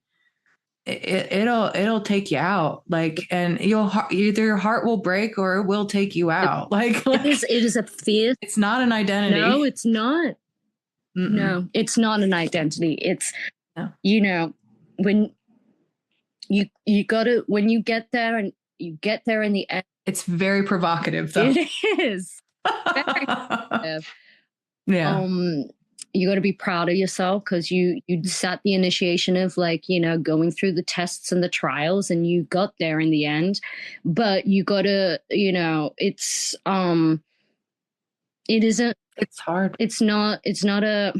it'll take you out, like, and either your heart will break or it will take you out. It is a fear. It's not an identity. No, it's not. Mm-mm. No, it's not an identity. It's, you know, when you gotta, when you get there and you get there in the end. It's very provocative, though. It is. Very provocative. Yeah. You got to be proud of yourself, because you sat the initiation of, like, you know, going through the tests and the trials, and you got there in the end. But you got to, you know, it isn't. It's hard. It's not a.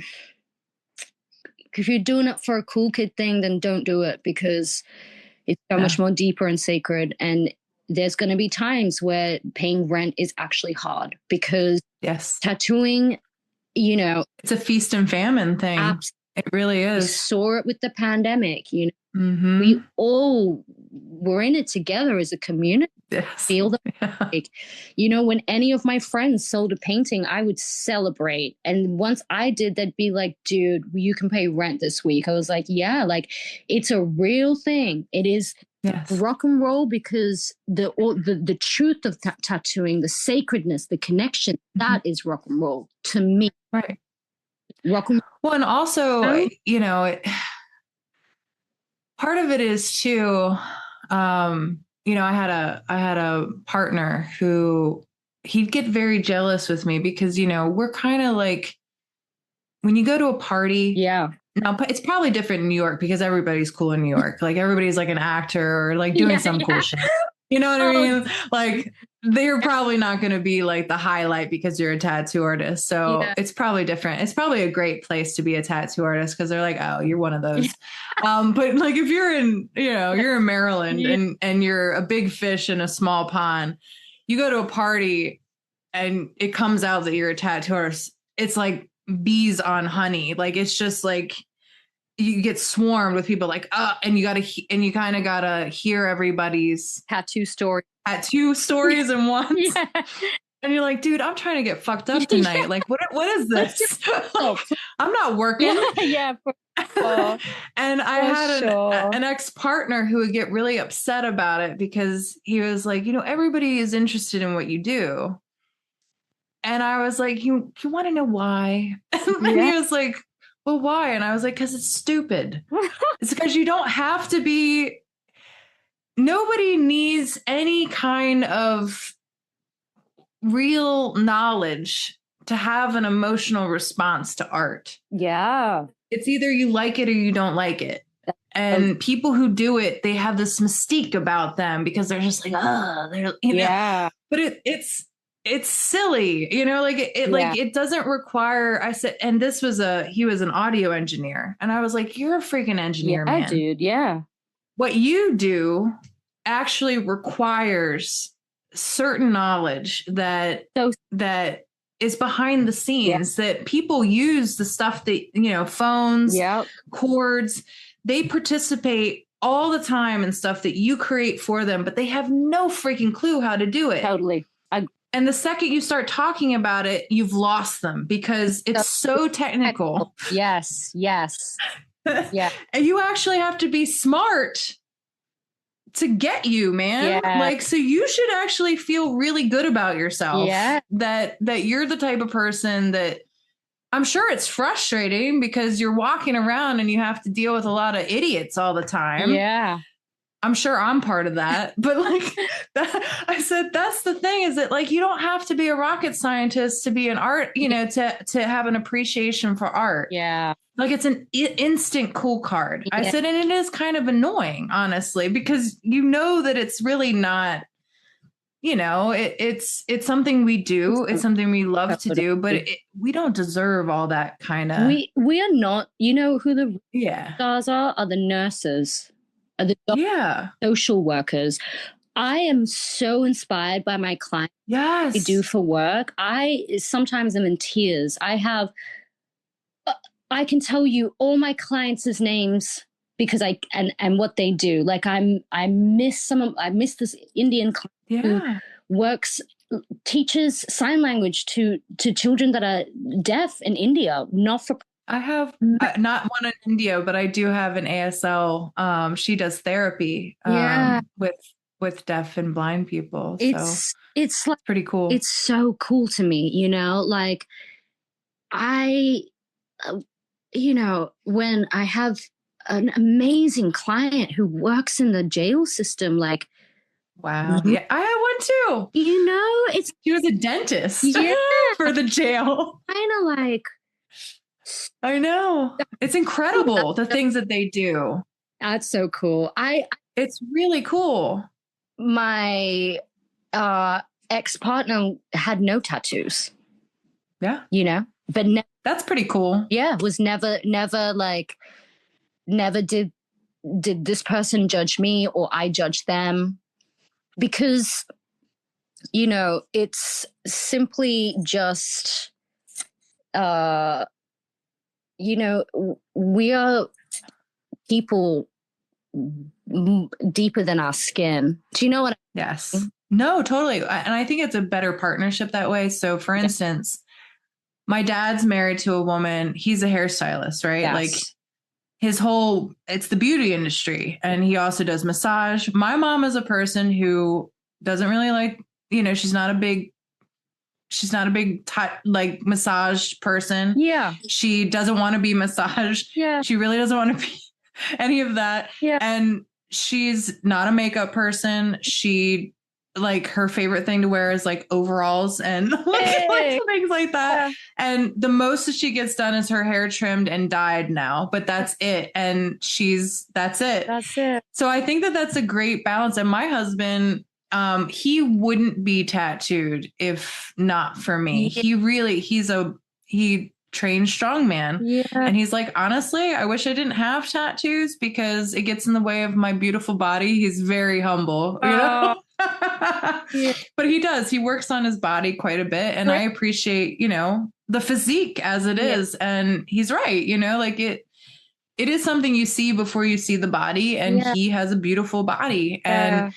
If you're doing it for a cool kid thing, then don't do it, because it's so much more deeper and sacred. And there's going to be times where paying rent is actually hard, because tattooing, you know, it's a feast and famine thing. It really is. We saw it with the pandemic. You know, we all were in it together as a community. Feel the like, you know, when any of my friends sold a painting, I would celebrate. And once I did, they'd be like, "Dude, you can pay rent this week." I was like, "Yeah, like, it's a real thing. It is." Rock and roll, because the truth of tattooing, the sacredness, the connection, that is rock and roll to me. Right. Rock and roll. Well, and also, you know, Part of it is too, I had a partner who he'd get very jealous with me because, we're kind of like, when you go to a party. Yeah. Now it's probably different in New York because everybody's cool in New York. Like everybody's like an actor or like doing some cool shit. You know what I mean? Like they're probably not going to be like the highlight because you're a tattoo artist. So it's probably different. It's probably a great place to be a tattoo artist because they're like, oh, you're one of those. But like if you're you're in Maryland and you're a big fish in a small pond, you go to a party and it comes out that you're a tattoo artist. It's like bees on honey. Like it's just like you get swarmed with people like, and you kind of gotta hear everybody's tattoo stories in once. Yeah. And you're like, dude, I'm trying to get fucked up tonight. Yeah. Like, what is this? I'm not working. Yeah. And I had an ex-partner who would get really upset about it because he was like, everybody is interested in what you do. And I was like, you want to know why? And he was like, well, why? And I was like, because it's stupid. It's because you don't have to be. Nobody needs any kind of real knowledge to have an emotional response to art. Yeah. It's either you like it or you don't like it. And people who do it, they have this mystique about them because they're just like, know. But it's silly, like it doesn't require, I said, and he was an audio engineer. And I was like, you're a freaking engineer, man. Dude. Yeah. What you do actually requires certain knowledge that is behind the scenes, that people use the stuff that, phones, cords, they participate all the time in stuff that you create for them, but they have no freaking clue how to do it. Totally. And the second you start talking about it, you've lost them because it's so technical. Yes. Yeah. And you actually have to be smart to get you, man. Yeah. Like, so you should actually feel really good about yourself. Yeah. That you're the type of person that, I'm sure it's frustrating because you're walking around and you have to deal with a lot of idiots all the time. Yeah. I'm sure I'm part of that, but like I said, that's the thing is that like, you don't have to be a rocket scientist to be an art, to have an appreciation for art. Yeah. Like it's an instant cool card. Yeah. I said, and it is kind of annoying, honestly, because that it's really not, it's something we do. It's something we love to do, but we don't deserve all that kind of. We are not, who the stars are the nurses. The social workers. I am so inspired by my clients. Yes. They do for work. I sometimes am in tears. I can tell you all my clients' names because and what they do. Like I miss this Indian client who teaches sign language to children that are deaf in India, not for. I have not one in India, but I do have an ASL. She does therapy with deaf and blind people. It's like pretty cool. It's so cool to me, like when I have an amazing client who works in the jail system, like, wow. Yeah, I had one too. She was a dentist for the jail. Kind of like. I know. It's incredible, the things that they do. That's so cool. It's really cool. My ex-partner had no tattoos. Yeah. But that's pretty cool. Yeah. Was never did this person judge me or I judge them, because, it's simply just, we are people deeper than our skin. Do you know what? Yes. No, totally. And I think it's a better partnership that way. So for instance, my dad's married to a woman. He's a hairstylist, right? Yes. Like it's the beauty industry. And he also does massage. My mom is a person who doesn't really like, she's not a big like massage person. Yeah. She doesn't want to be massaged. Yeah. She really doesn't want to be. any of that. Yeah. And she's not a makeup person. She like her favorite thing to wear is like overalls and like things like that. Yeah. And the most that she gets done is her hair trimmed and dyed now, but that's it. And that's it. That's it. So I think that that's a great balance. And my husband, he wouldn't be tattooed if not for me. Yeah. He trained strongman. Yeah. And he's like, honestly, I wish I didn't have tattoos because it gets in the way of my beautiful body. He's very humble, you know? Yeah. But he does. He works on his body quite a bit. And I appreciate, you know, the physique as it is. And he's right, you know, like it is something you see before you see the body. And he has a beautiful body. And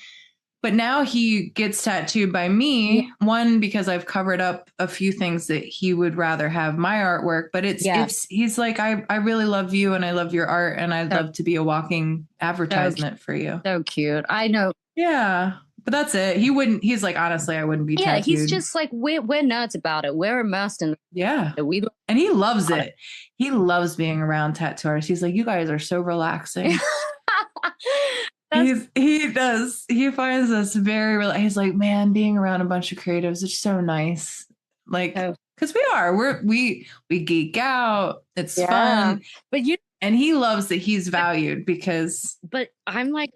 but now he gets tattooed by me, one, because I've covered up a few things that he would rather have my artwork, but he's like, I really love you and I love your art and I'd love to be a walking advertisement for you. So cute. I know. Yeah. But that's it. He's like, honestly, I wouldn't be tattooed. Yeah, he's just like, we're nerds about it. We're immersed in and he loves it. He loves being around tattoo artists. He's like, you guys are so relaxing. He does. He finds us very he's like, man, being around a bunch of creatives is so nice. Like, because we geek out. It's fun. But and he loves that he's valued because. But I'm like,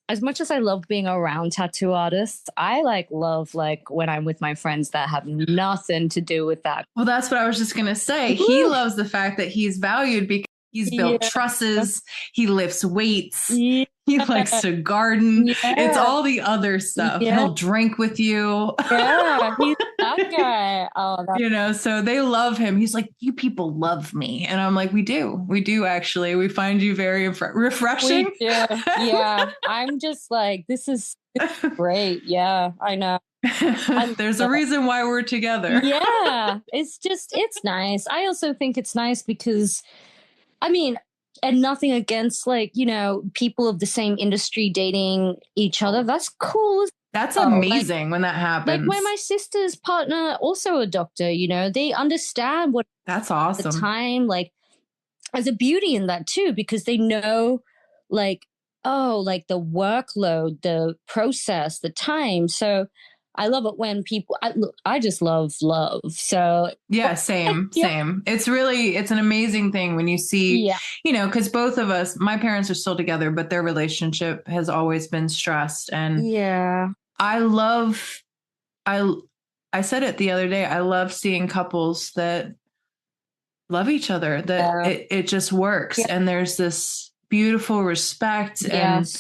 as much as I love being around tattoo artists, I love when I'm with my friends that have nothing to do with that. Well, that's what I was just gonna say. Woo! He loves the fact that he's valued because he's built trusses. He lifts weights. Yeah. He likes to garden. Yeah. It's all the other stuff. Yeah. He'll drink with you. Yeah, he's that guy. Oh, you know, so they love him. He's like, you people love me. And I'm like, we do actually. We find you very refreshing. We do. Yeah. I'm just like, this is great. Yeah, I know. There's a reason why we're together. Yeah. It's nice. I also think it's nice because, I mean, and nothing against people of the same industry dating each other. That's cool. That's amazing when that happens. Like when my sister's partner, also a doctor, you know, they understand what. That's awesome. The time, there's a beauty in that too, because they know, the workload, the process, the time. So I love it when people, I just love. So yeah, same. It's an amazing thing when you see, you know, because both of us, my parents are still together, but their relationship has always been stressed. And I said it the other day, I love seeing couples that love each other, that it just works. Yeah. And there's this beautiful respect. And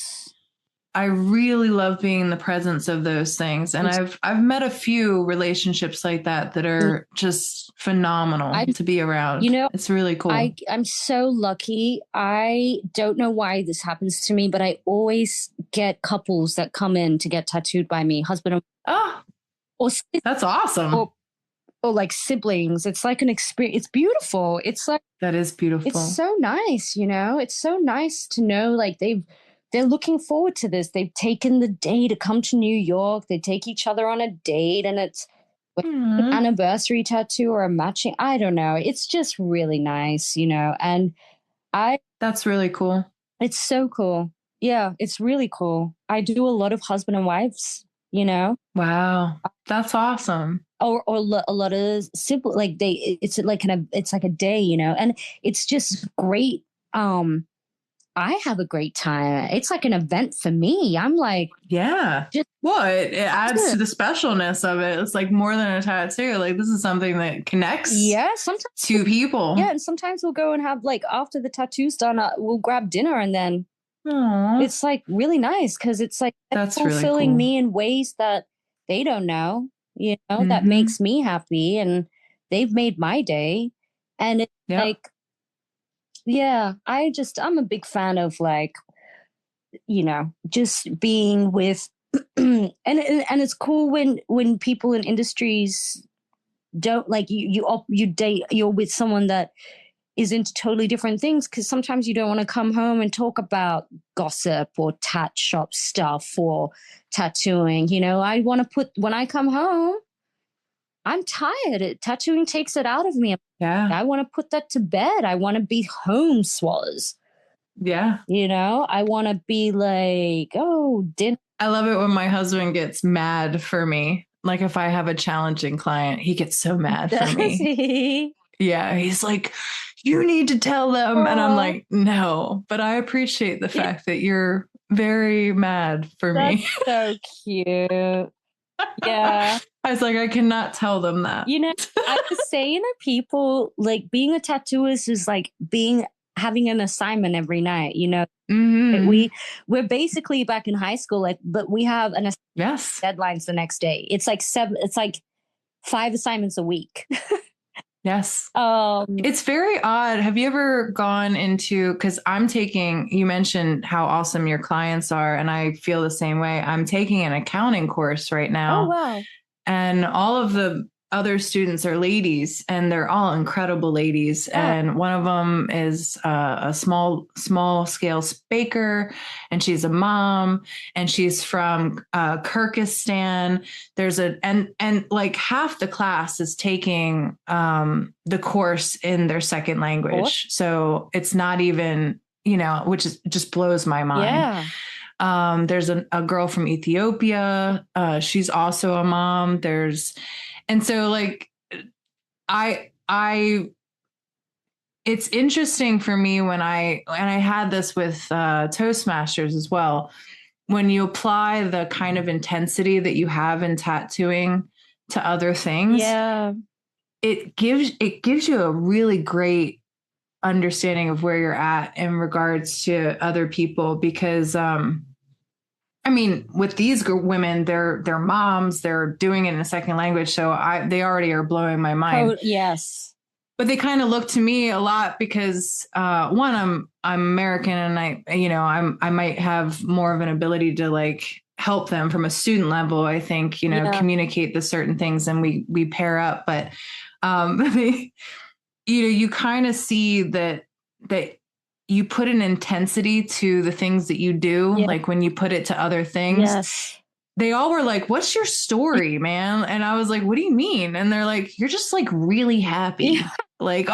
I really love being in the presence of those things. And I've met a few relationships like that are just phenomenal to be around. You know, it's really cool. I'm so lucky. I don't know why this happens to me, but I always get couples that come in to get tattooed by me, husband or that's awesome. Or like siblings. It's like an experience. It's beautiful. It's like, that is beautiful. It's so nice, you know. It's so nice to know they're looking forward to this. They've taken the day to come to New York. They take each other on a date, and it's an anniversary tattoo or a matching. I don't know. It's just really nice, you know. And that's really cool. It's so cool. Yeah, it's really cool. I do a lot of husband and wives, you know. Wow, that's awesome. Or a lot of simple, it's like a day, you know, and it's just great. I have a great time. It's like an event for me. I'm like, it adds to the specialness of it. It's like more than a tattoo. Like this is something that connects. Sometimes two people. Yeah, and sometimes we'll go and have after the tattoo's done, we'll grab dinner, and then it's like really nice because it's like that's fulfilling really cool. me in ways that they don't know. You know, that makes me happy, and they've made my day, and it's like. Yeah, I'm a big fan of you know, just being with, and it's cool when people in industries don't you date, you're with someone that is into totally different things, because sometimes you don't want to come home and talk about gossip or tat shop stuff or tattooing. You know, I want to when I come home, I'm tired. Tattooing takes it out of me. Yeah. I want to put that to bed. I want to be home, Swaz. Yeah. You know, I want to be like, oh, dinner. I love it when my husband gets mad for me. Like if I have a challenging client, he gets so mad for me. Yeah, he's like, you need to tell them. And I'm like, no, but I appreciate the fact that you're very mad for me. So cute. Yeah. I was like, I cannot tell them that. You know, I was saying to people, like being a tattooist is like having an assignment every night, you know. Mm-hmm. We're basically back in high school, like, but we have deadlines the next day. It's like 5 assignments a week. Yes. It's very odd. Have you ever gone into, because you mentioned how awesome your clients are, and I feel the same way. I'm taking an accounting course right now. Oh, wow. And all of the other students are ladies, and they're all incredible ladies. Yeah. And one of them is a small scale baker, and she's a mom, and she's from Kyrgyzstan. There's and like half the class is taking the course in their second language. So it's not even, which just blows my mind. Yeah. There's a girl from Ethiopia. She's also a mom. And so like, it's interesting for me and I had this with Toastmasters as well. When you apply the kind of intensity that you have in tattooing to other things, it gives you a really great understanding of where you're at in regards to other people, because with these women, they're moms, they're doing it in a second language, so they already are blowing my mind. Oh, yes. But they kind of look to me a lot because one, I'm American, and I might have more of an ability to like help them from a student level. I think communicate the certain things, and we pair up. But you kind of see that you put an intensity to the things that you do, like when you put it to other things. Yes. They all were like, what's your story, man? And I was like, what do you mean? And they're like, you're just like really happy. Like,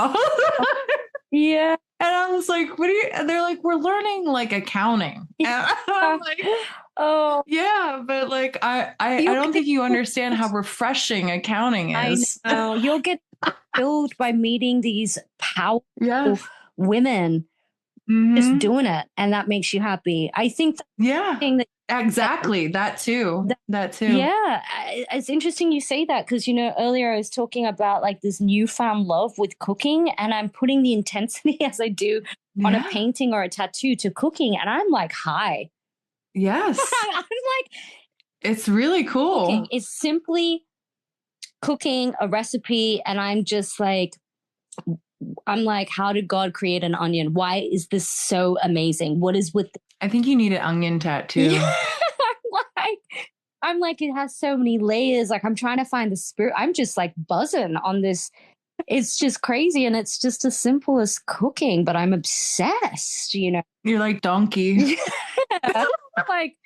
yeah. And I was like, and they're like, we're learning like accounting. And I'm like, oh yeah, but like, I don't think you understand how refreshing accounting is. I know. You'll get filled by meeting these powerful women. Mm-hmm. Just doing it, and that makes you happy. I think exactly that too. Yeah, it's interesting you say that, because earlier I was talking about like this newfound love with cooking, and I'm putting the intensity as I do on a painting or a tattoo to cooking, and I'm like high. Yes. I'm like, it's really cool. Cooking. It's simply cooking a recipe, and I'm like, how did God create an onion? Why is this so amazing? What is with I think you need an onion tattoo. Yeah. I'm like, it has so many layers. Like, I'm trying to find the spirit. I'm just like buzzing on this. It's just crazy. And it's just as simple as cooking, but I'm obsessed, You're like donkey. I'm like,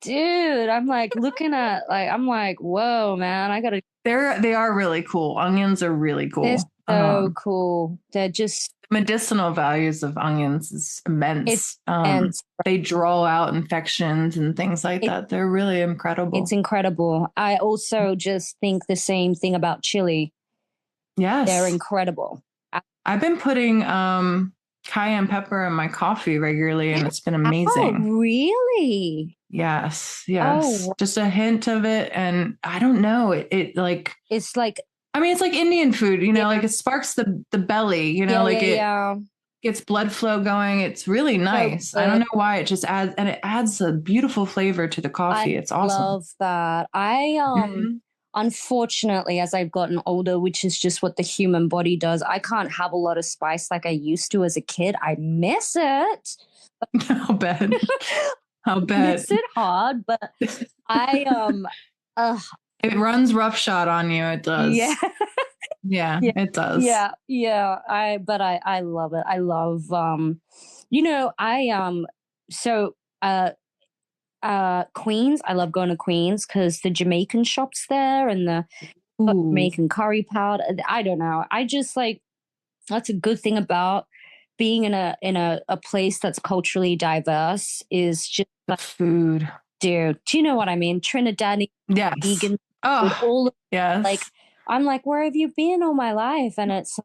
dude, I'm like looking at, like, I'm like, whoa, man, they are really cool. Onions are really cool. They're so cool. They're just medicinal values of onions is immense. It's immense. They draw out infections and things like that. They're really incredible. It's incredible. I also just think the same thing about chili. Yes. They're incredible. I've been putting cayenne pepper in my coffee regularly, and it's been amazing. Oh, really? Yes. Oh. Just a hint of it. And I don't know, it's like it's like Indian food, like it sparks the belly, it gets blood flow going. It's really nice. I don't know why, it just adds a beautiful flavor to the coffee. It's awesome. I love that. Unfortunately, as I've gotten older, which is just what the human body does, I can't have a lot of spice like I used to as a kid. I miss it. I'll bet. Miss it hard, but it runs roughshod on you. It does. Yeah. Yeah, it does. Yeah. I love it. I love, Queens. I love going to Queens because the Jamaican shops there and the Jamaican curry powder. I don't know. I just like, that's a good thing about being in a place that's culturally diverse is just the food. Dude, do you know what I mean? Trinidadian, vegan, all yes. Like, I'm like, where have you been all my life? And it's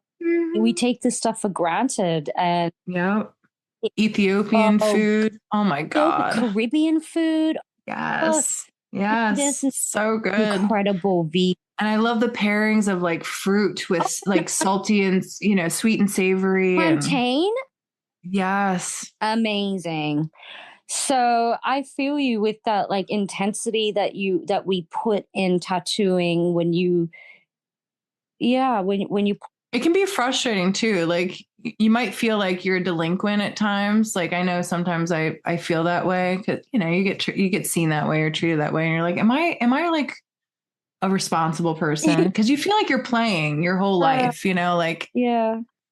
we take this stuff for granted. And Ethiopian food. Oh my God. Caribbean food. Yes. Yes. This is so good. Incredible vegan. And I love the pairings of like fruit with like salty and, you know, sweet and savory. Plantain. Yes. Amazing. So I feel you with that like intensity that we put in tattooing when you it can be frustrating too. Like you might feel like you're a delinquent at times. Like I know sometimes I feel that way because, you know, you get seen that way or treated that way. And you're like, am I like a responsible person? Because you feel like you're playing your whole life, you know, like,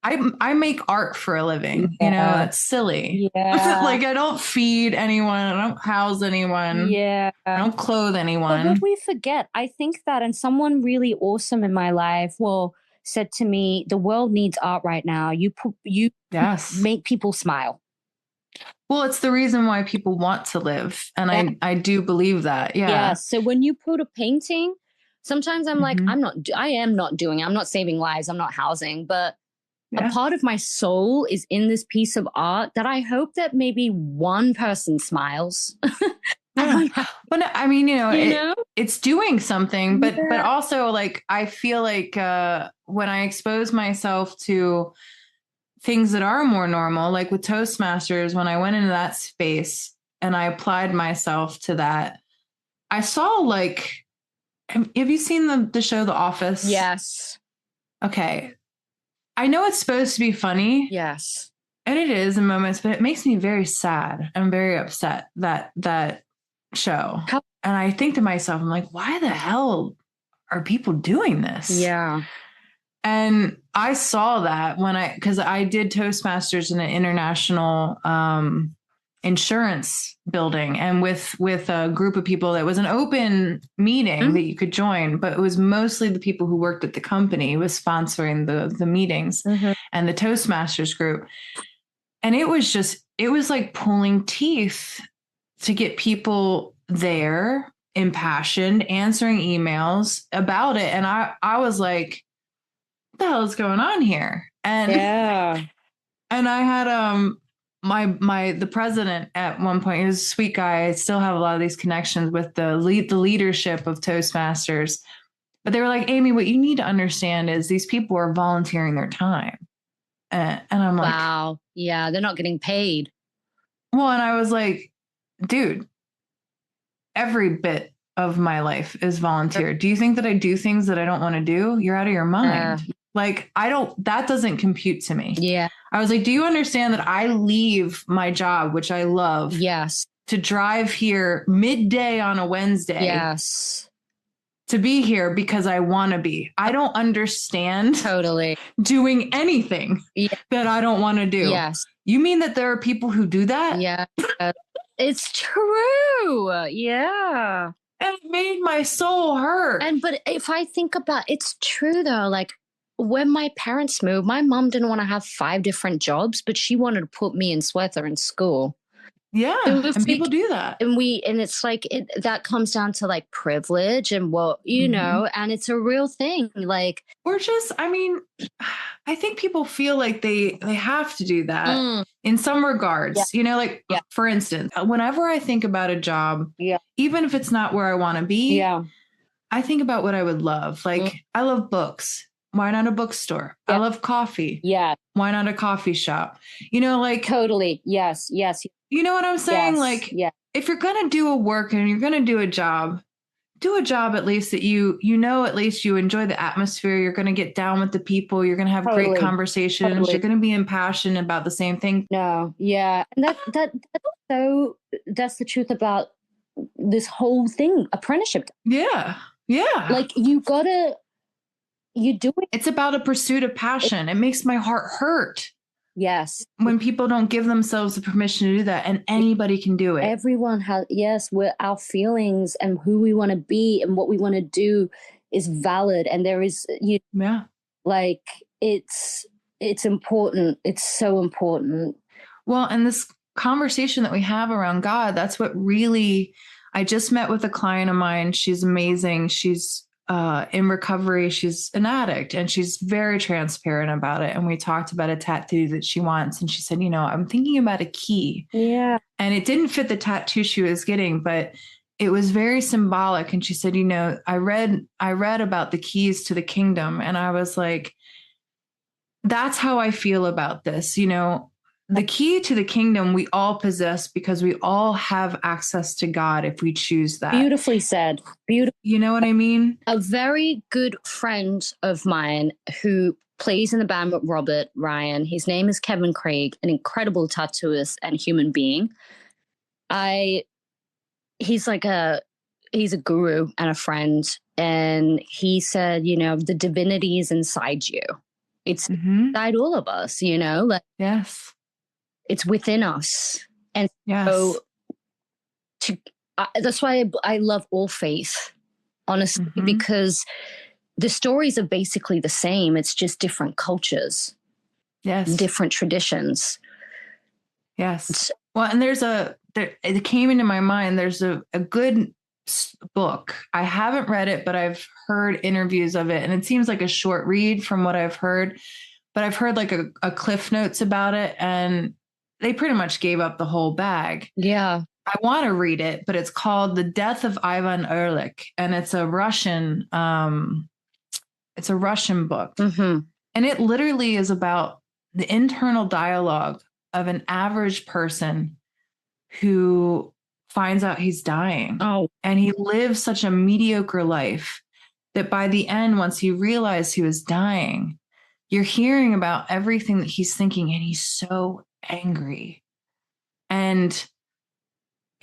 I make art for a living, you know, that's silly. Like I don't feed anyone. I don't house anyone. I don't clothe anyone. But what we forget, I think that, and someone really awesome in my life, said to me, the world needs art right now. You make people smile. Well, it's the reason why people want to live. And I do believe that. Yeah. So when you put a painting, sometimes I'm like, I'm not saving lives. I'm not housing, but a part of my soul is in this piece of art that I hope that maybe one person smiles. But I mean, you know, it's doing something, but also like, I feel like when I expose myself to things that are more normal, like with Toastmasters, when I went into that space and I applied myself to that, I saw like, have you seen the show The Office? Yes. Okay. I know it's supposed to be funny. Yes. And it is in moments, but it makes me very sad. I'm very upset that show. And I think to myself, I'm like, why the hell are people doing this? Yeah. And I saw that because I did Toastmasters in an international insurance building and with a group of people that was an open meeting that you could join, but it was mostly the people who worked at the company was sponsoring the meetings and the Toastmasters group. And it was like pulling teeth to get people there, impassioned, answering emails about it. And I was like, what the hell is going on here? And and I had the president at one point, he was a sweet guy. I still have a lot of these connections with the leadership of Toastmasters. But they were like, Amy, what you need to understand is these people are volunteering their time. And I'm like, wow. Yeah, they're not getting paid. Well, and I was like, dude, every bit of my life is volunteer. Do you think that I do things that I don't want to do? You're out of your mind. Like, that doesn't compute to me. Yeah. I was like, do you understand that I leave my job, which I love, to drive here midday on a Wednesday? Yes. To be here because I want to be. I don't understand doing anything that I don't want to do. Yes. You mean that there are people who do that? Yeah. It's true. Yeah. And it made my soul hurt. But if I think about it's true though, like when my parents moved, my mom didn't want to have 5 different jobs, but she wanted to put me in Swetha in school. Yeah. And people do that. And it's like that comes down to like privilege and what, you know, and it's a real thing. Like, or just, I mean, I think people feel like they have to do that in some regards, you know, like for instance, whenever I think about a job, even if it's not where I want to be, I think about what I would love. Like I love books. Why not a bookstore? I love coffee. Yeah. Why not a coffee shop? You know, like totally. Yes. Yes. You know what I'm saying? Like, if you're going to do a work and you're going to do a job at least that you know, at least you enjoy the atmosphere. You're going to get down with the people. You're going to have great conversations. You're going to be impassioned about the same thing. No. Yeah. And that's the truth about this whole thing, apprenticeship. Yeah. Yeah. Like you do it. It's about a pursuit of passion. It makes my heart hurt. Yes. When people don't give themselves the permission to do that, and anybody can do it. Everyone has, we're our feelings and who we want to be and what we want to do is valid. And there is, like it's important. It's so important. Well, and this conversation that we have around God, that's what really, I just met with a client of mine. She's amazing. She's in recovery. She's an addict and she's very transparent about it. And we talked about a tattoo that she wants. And she said, I'm thinking about a key. Yeah. And it didn't fit the tattoo she was getting, but it was very symbolic. And she said, I read about the keys to the kingdom. And I was like, that's how I feel about this. The key to the kingdom we all possess because we all have access to God if we choose that. Beautifully said. Beautiful. You know what I mean? A very good friend of mine who plays in the band with Robert Ryan, his name is Kevin Craig, an incredible tattooist and human being. He's a guru and a friend. And he said, the divinity is inside you. It's inside all of us, Yes. It's within us. And yes. So that's why I love all faith, honestly, because the stories are basically the same. It's just different cultures. Yes. Different traditions. Yes. Well, and it came into my mind, there's a good book. I haven't read it, but I've heard interviews of it. And it seems like a short read from what I've heard. But I've heard like a Cliff Notes about it. And they pretty much gave up the whole bag. Yeah. I want to read it, but it's called The Death of Ivan Ehrlich. And it's a Russian book. And it literally is about the internal dialogue of an average person who finds out he's dying. Oh. And he lives such a mediocre life that by the end, once he realized he was dying, you're hearing about everything that he's thinking, and he's so angry. And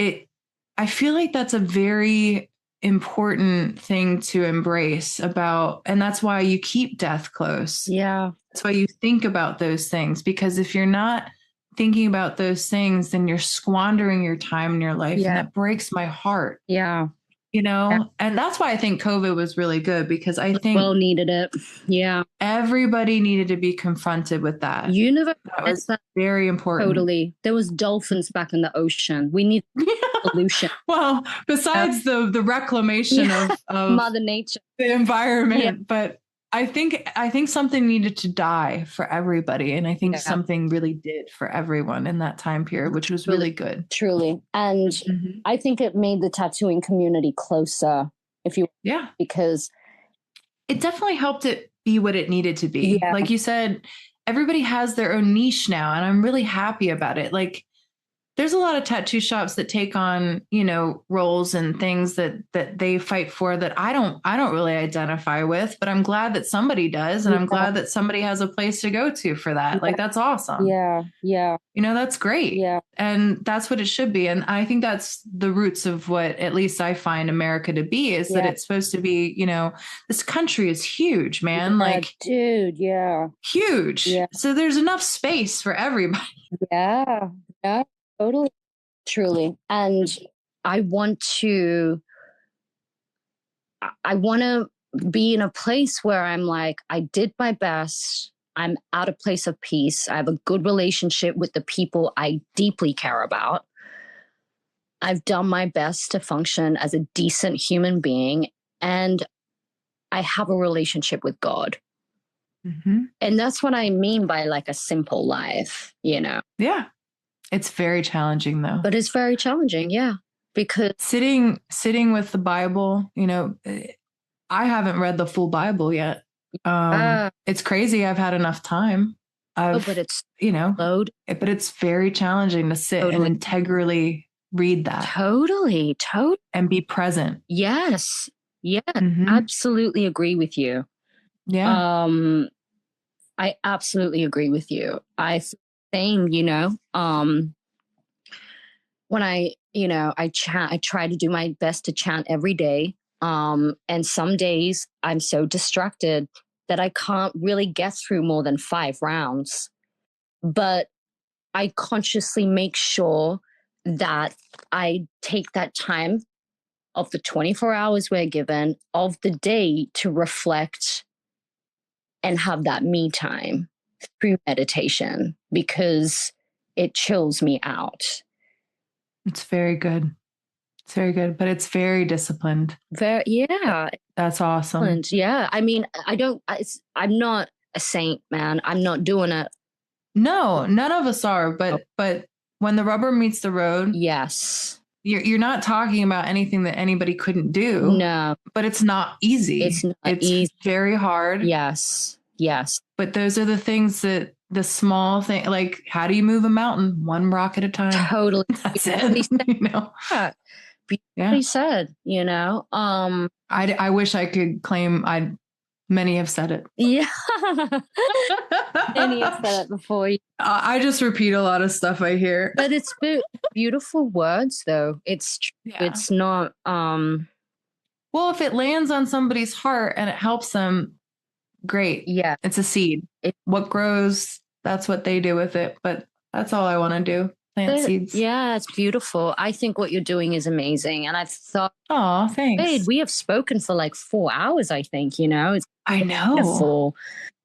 I feel like that's a very important thing to embrace and that's why you keep death close. Yeah. That's why you think about those things, because if you're not thinking about those things, then you're squandering your time in your life. Yeah. And that breaks my heart. Yeah. And that's why I think COVID was really good, because I think needed it. Yeah. Everybody needed to be confronted with that. That was very important. Totally. There was dolphins back in the ocean. We need pollution. Well, besides the reclamation of Mother Nature, the environment, but I think something needed to die for everybody. And I think something really did for everyone in that time period, which was really good. Truly. And I think it made the tattooing community closer, because it definitely helped it be what it needed to be. Yeah. Like you said, everybody has their own niche now, and I'm really happy about it. Like, there's a lot of tattoo shops that take on, roles and things that they fight for that I don't really identify with, but I'm glad that somebody does. And I'm glad that somebody has a place to go to for that. Like, that's awesome. Yeah. Yeah. That's great. Yeah. And that's what it should be. And I think that's the roots of what, at least I find America to be, is that it's supposed to be, this country is huge, man. Like, dude. Yeah. Huge. Yeah. So there's enough space for everybody. Yeah. Yeah. Totally. Truly. And I want to be in a place where I'm like, I did my best. I'm at a place of peace. I have a good relationship with the people I deeply care about. I've done my best to function as a decent human being, and I have a relationship with God. And that's what I mean by like a simple life, Yeah. It's very challenging, though. But it's very challenging, yeah. Because sitting with the Bible, I haven't read the full Bible yet. It's crazy. I've had enough time. But it's but it's very challenging to sit and integrally read that. Totally. And be present. Yes. Yeah. Absolutely agree with you. Yeah. I absolutely agree with you. Same, when I chant, I try to do my best to chant every day. And some days I'm so distracted that I can't really get through more than 5 rounds. But I consciously make sure that I take that time of the 24 hours we're given of the day to reflect and have that me time. through meditation because it chills me out. It's very good. It's very good, but it's very disciplined. Yeah. That's awesome. Yeah. I mean, I'm not a saint, man. I'm not doing it. No, none of us are, but when the rubber meets the road, yes. You're not talking about anything that anybody couldn't do. No. But it's not easy. It's easy. Very hard. Yes. Yes. But those are the things that the small thing, like how do you move a mountain? One rock at a time. Totally. That's it. You know? Beautifully said, you know. I wish I could claim many have said it. Yeah. Many have said it before. I just repeat a lot of stuff I hear. But it's beautiful words though. It's not well, if it lands on somebody's heart and it helps them, great. Yeah. It's a seed. What grows, that's what they do with it. But that's all I want to do. Plant seeds. Yeah, it's beautiful. I think what you're doing is amazing. And I've thought, oh, thanks. Hey, we have spoken for like 4 hours, I think, you know. I know. Beautiful.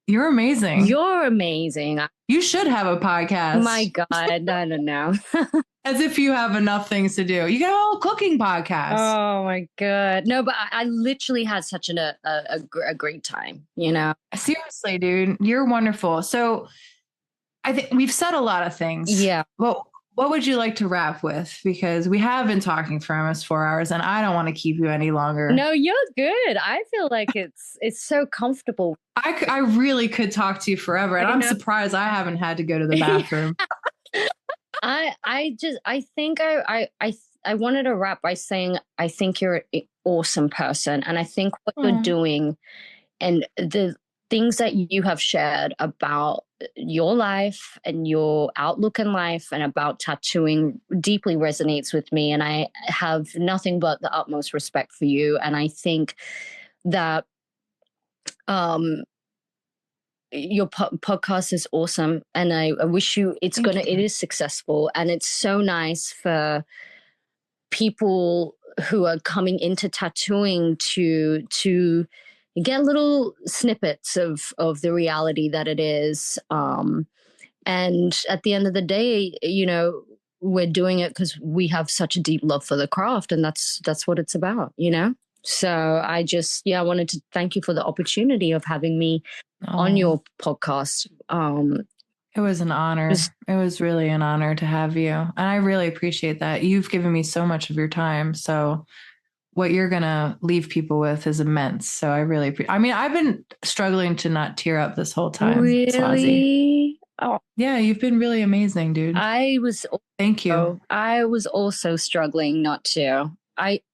You're amazing. You're amazing. You should have a podcast. My God, I don't know. As if you have enough things to do. You got a whole cooking podcast. Oh my God. No, but I literally had such a great time, you know? Seriously, dude, you're wonderful. So I think we've said a lot of things. Yeah. Well, what would you like to wrap with? Because we have been talking for almost 4 hours and I don't want to keep you any longer. No, you're good. I feel like it's so comfortable. I really could talk to you forever. And I'm surprised I haven't had to go to the bathroom. I think I wanted to wrap by saying I think you're an awesome person, and I think what you're doing and the things that you have shared about your life and your outlook in life and about tattooing deeply resonates with me, and I have nothing but the utmost respect for you. And I think that your podcast is awesome, and I wish you it is successful, and it's so nice for people who are coming into tattooing to get little snippets of the reality that it is, and at the end of the day, you know, we're doing it because we have such a deep love for the craft, and that's what it's about, you know. So I wanted to thank you for the opportunity of having me on your podcast. It was an honor. It was really an honor to have you. And I really appreciate that. You've given me so much of your time. So what you're going to leave people with is immense. So I really I've been struggling to not tear up this whole time. Really? Swazzy. Oh, yeah. You've been really amazing, dude. Thank you. I was also struggling not to.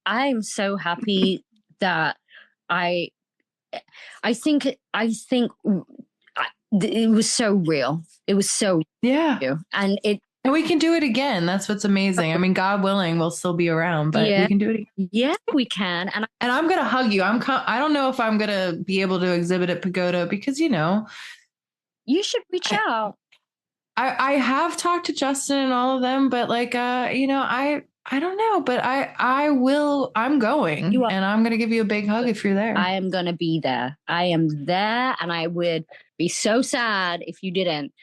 I'm so happy that I think it was so real. It was so real. And we can do it again. That's what's amazing. I mean, God willing, we'll still be around, but we can do it again. Yeah, we can. And I'm going to hug you. I don't know if I'm going to be able to exhibit at Pagoda because, you know, you should reach out. I have talked to Justin and all of them, but like, you know, I don't know, but I will. I'm going, and I'm going to give you a big hug if you're there. I am going to be there. I am there, and I would be so sad if you didn't.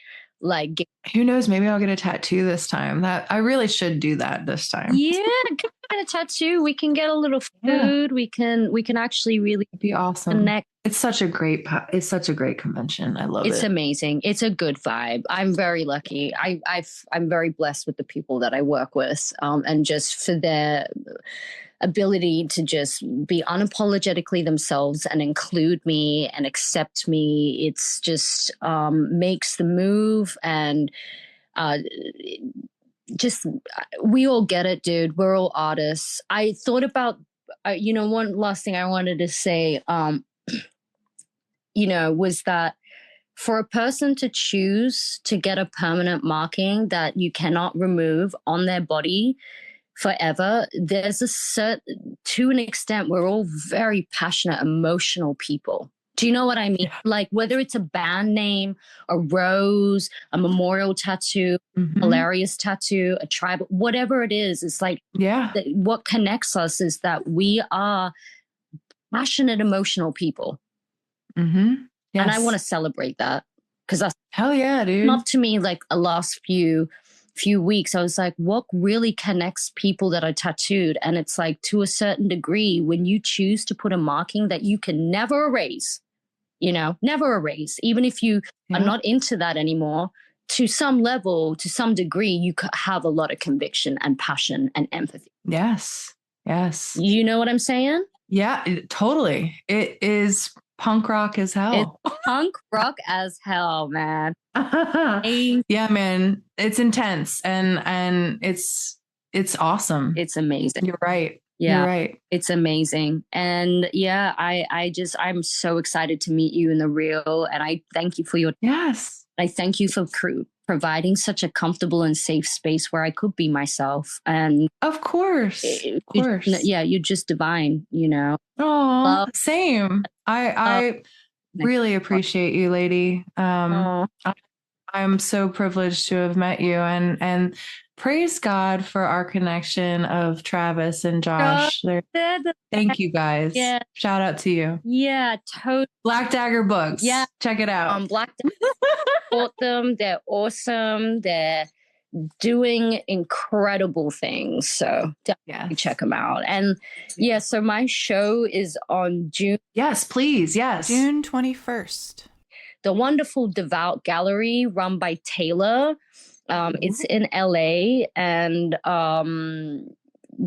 Like, who knows? Maybe I'll get a tattoo this time. That I really should do that this time. Yeah, get a tattoo. We can get a little food. Yeah. We can actually really be awesome. Connect. It's such a great convention. I love it. It's amazing. It's a good vibe. I'm very lucky. I'm very blessed with the people that I work with, and just for their ability to just be unapologetically themselves and include me and accept me. It's just makes the move, and just we all get it, dude. We're all artists. I thought about one last thing I wanted to say was that for a person to choose to get a permanent marking that you cannot remove on their body forever, there's to an extent, we're all very passionate, emotional people. Do you know what I mean? Yeah. Like whether it's a band name, a rose, a memorial tattoo, hilarious tattoo, a tribe, whatever it is, it's like, what connects us is that we are passionate, emotional people. Mm-hmm. Yes. And I want to celebrate that. because that's hell yeah, dude. Up to me like the last few weeks, I was like, what really connects people that are tattooed? And it's like, to a certain degree, when you choose to put a marking that you can never erase, never erase, even if you are not into that anymore, to some level, to some degree, you could have a lot of conviction and passion and empathy. Yes. You know what I'm saying? Yeah, totally. It is punk rock as hell. It's punk rock as hell, man. Yeah, man. It's intense and it's awesome. It's amazing. You're right. Yeah, you're right. It's amazing. And yeah, I'm so excited to meet you in the real. And I thank you for your I thank you for providing such a comfortable and safe space where I could be myself. And of course. You're just divine, Oh, same. I really appreciate you, lady. I'm so privileged to have met you, and praise God for our connection of Travis and Josh. Thank you guys. Yeah. Shout out to you. Yeah, totally. Black Dagger books. Yeah. Check it out. Black Dagger. Bought them. They're awesome. They're doing incredible things. So definitely check them out. And so my show is on June. Yes, please. Yes. June 21st. The wonderful Devout Gallery run by Taylor. It's in LA, and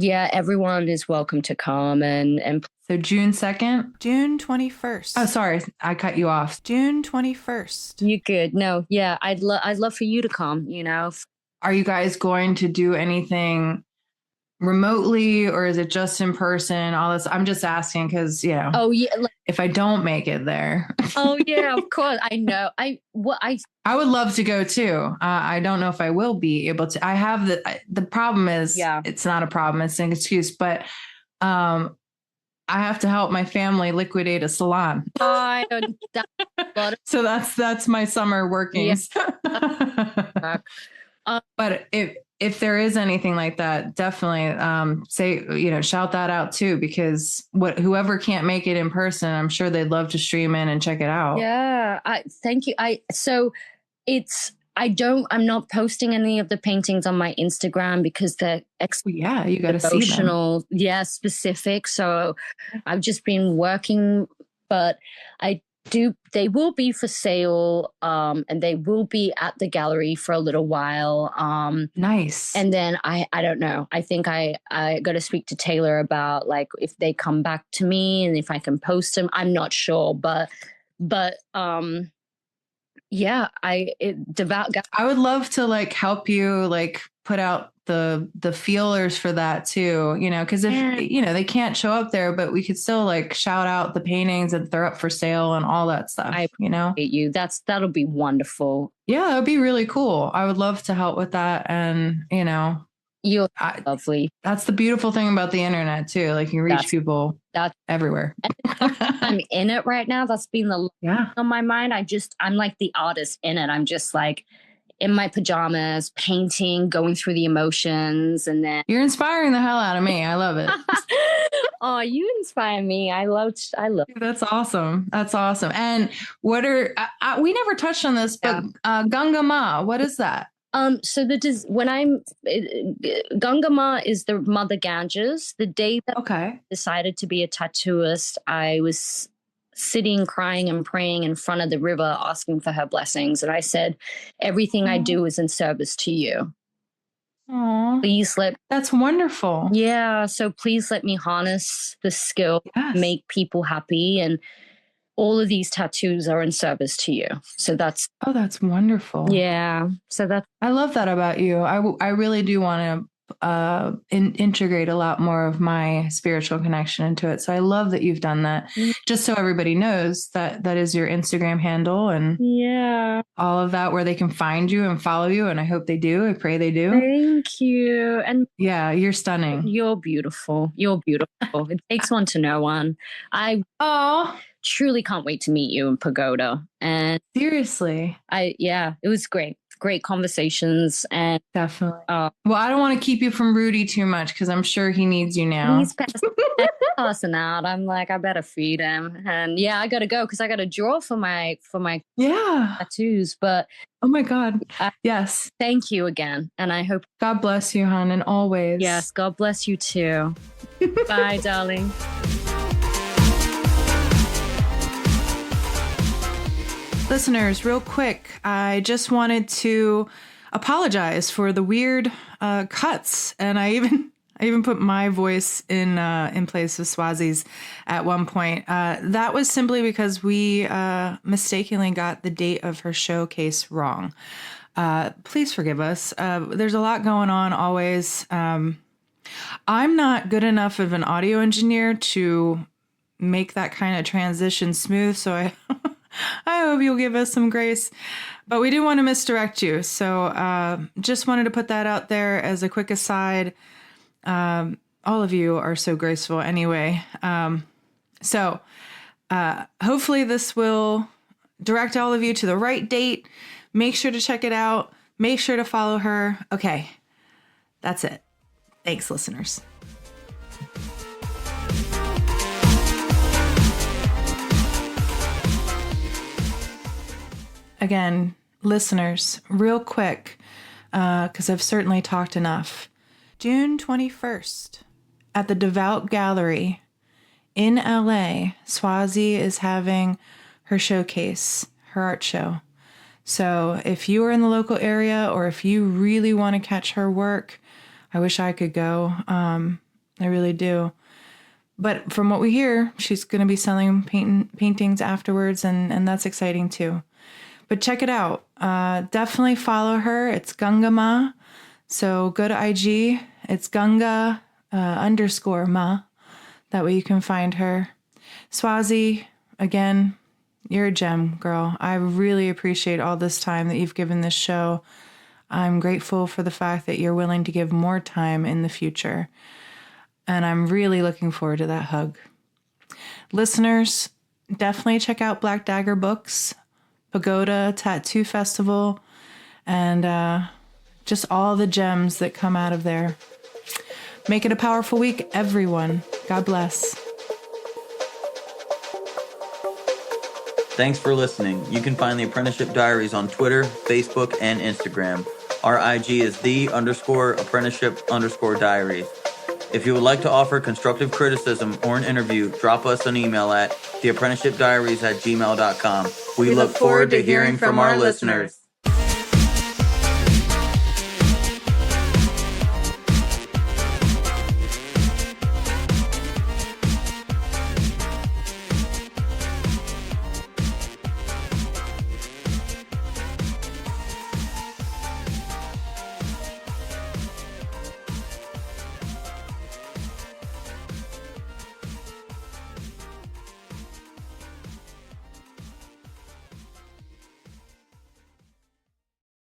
everyone is welcome to come. And so June 2nd? June 21st. Oh, sorry, I cut you off. June 21st. You good? No, yeah, I'd love for you to come. Are you guys going to do anything remotely, or is it just in person? All this, I'm just asking because Oh yeah. If I don't make it there. Oh yeah, of course. I know. I would love to go too. I don't know if I will be able to. I have the problem is it's not a problem. It's an excuse, but I have to help my family liquidate a salon. So that's my summer workings. Yeah. But if there is anything like that, definitely say, shout that out too, because whoever can't make it in person, I'm sure they'd love to stream in and check it out. Yeah. Thank you. I'm not posting any of the paintings on my Instagram because they're you got to see them. Specific. So I've just been working, but they will be for sale, and they will be at the gallery for a little while. Nice. And then I don't know. I think I got to speak to Taylor about like if they come back to me and if I can post them. I'm not sure, but Devout Gallery. I would love to like help you like put out the feelers for that too, because if they can't show up there, but we could still like shout out the paintings that they're up for sale and all that stuff. I appreciate you. That'll be wonderful. Yeah, that would be really cool. I would love to help with that. And you're lovely. That's the beautiful thing about the internet too. Like you reach people everywhere. I'm in it right now. That's been on my mind. I'm like the artist in it. I'm just like in my pajamas, painting, going through the emotions, and then you're inspiring the hell out of me. I love it. Oh, you inspire me. I love. That's awesome. That's awesome. And what are we never touched on this, but Ganga Ma, what is that? So Ganga Ma is the Mother Ganges. The day that I decided to be a tattooist, I was sitting, crying and praying in front of the river, asking for her blessings. And I said, everything I do is in service to you. Aww. That's wonderful. Yeah. So please let me harness the skill, make people happy. And all of these tattoos are in service to you. So that's wonderful. Yeah. So I love that about you. I really do want to integrate a lot more of my spiritual connection into it. So I love that you've done that. Just so everybody knows that is your Instagram handle and all of that, where they can find you and follow you. And I hope they do. I pray they do. Thank you. And you're stunning. You're beautiful. You're beautiful. It takes one to know one. I truly can't wait to meet you in Pagoda. And seriously, it was great. great conversations. And definitely. Well, I don't want to keep you from Rudy too much because I'm sure he needs you now. He's passing out. I'm like, I better feed him. And yeah, I got to go because I got to draw for my tattoos. But oh my God. Yes. Thank you again. And I hope God bless you, hon, and always. Yes, God bless you too. Bye, darling. Listeners, real quick, I just wanted to apologize for the weird cuts, and I even put my voice in place of Swazzy's at one point. That was simply because we mistakenly got the date of her showcase wrong. Please forgive us. There's a lot going on always. I'm not good enough of an audio engineer to make that kind of transition smooth, so I hope you'll give us some grace. But we do want to misdirect you, so just wanted to put that out there as a quick aside. All of you are so graceful anyway. So hopefully this will direct all of you to the right date. Make sure to check it out. Make sure to follow her. Okay, that's it. Thanks, listeners. Again, listeners, real quick, because I've certainly talked enough. June 21st. At the Devout Gallery in LA, Swazzi is having her showcase, her art show. So if you are in the local area or if you really want to catch her work, I wish I could go. I really do. But from what we hear, she's going to be selling paintings afterwards, and that's exciting too. But check it out. Definitely follow her. It's Ganga. So go to IG. It's Ganga _ma. That way you can find her. Swazzi, again, you're a gem, girl. I really appreciate all this time that you've given this show. I'm grateful for the fact that you're willing to give more time in the future. And I'm really looking forward to that hug. Listeners, definitely check out Black Dagger Books, Pagoda Tattoo Festival, and just all the gems that come out of there. Make it a powerful week, everyone. God bless. Thanks for listening. You can find the Apprenticeship Diaries on Twitter, Facebook, and Instagram. Our IG is _apprenticeship_diaries. If you would like to offer constructive criticism or an interview, drop us an email at theapprenticeshipdiaries@gmail.com. We look forward to hearing from our listeners.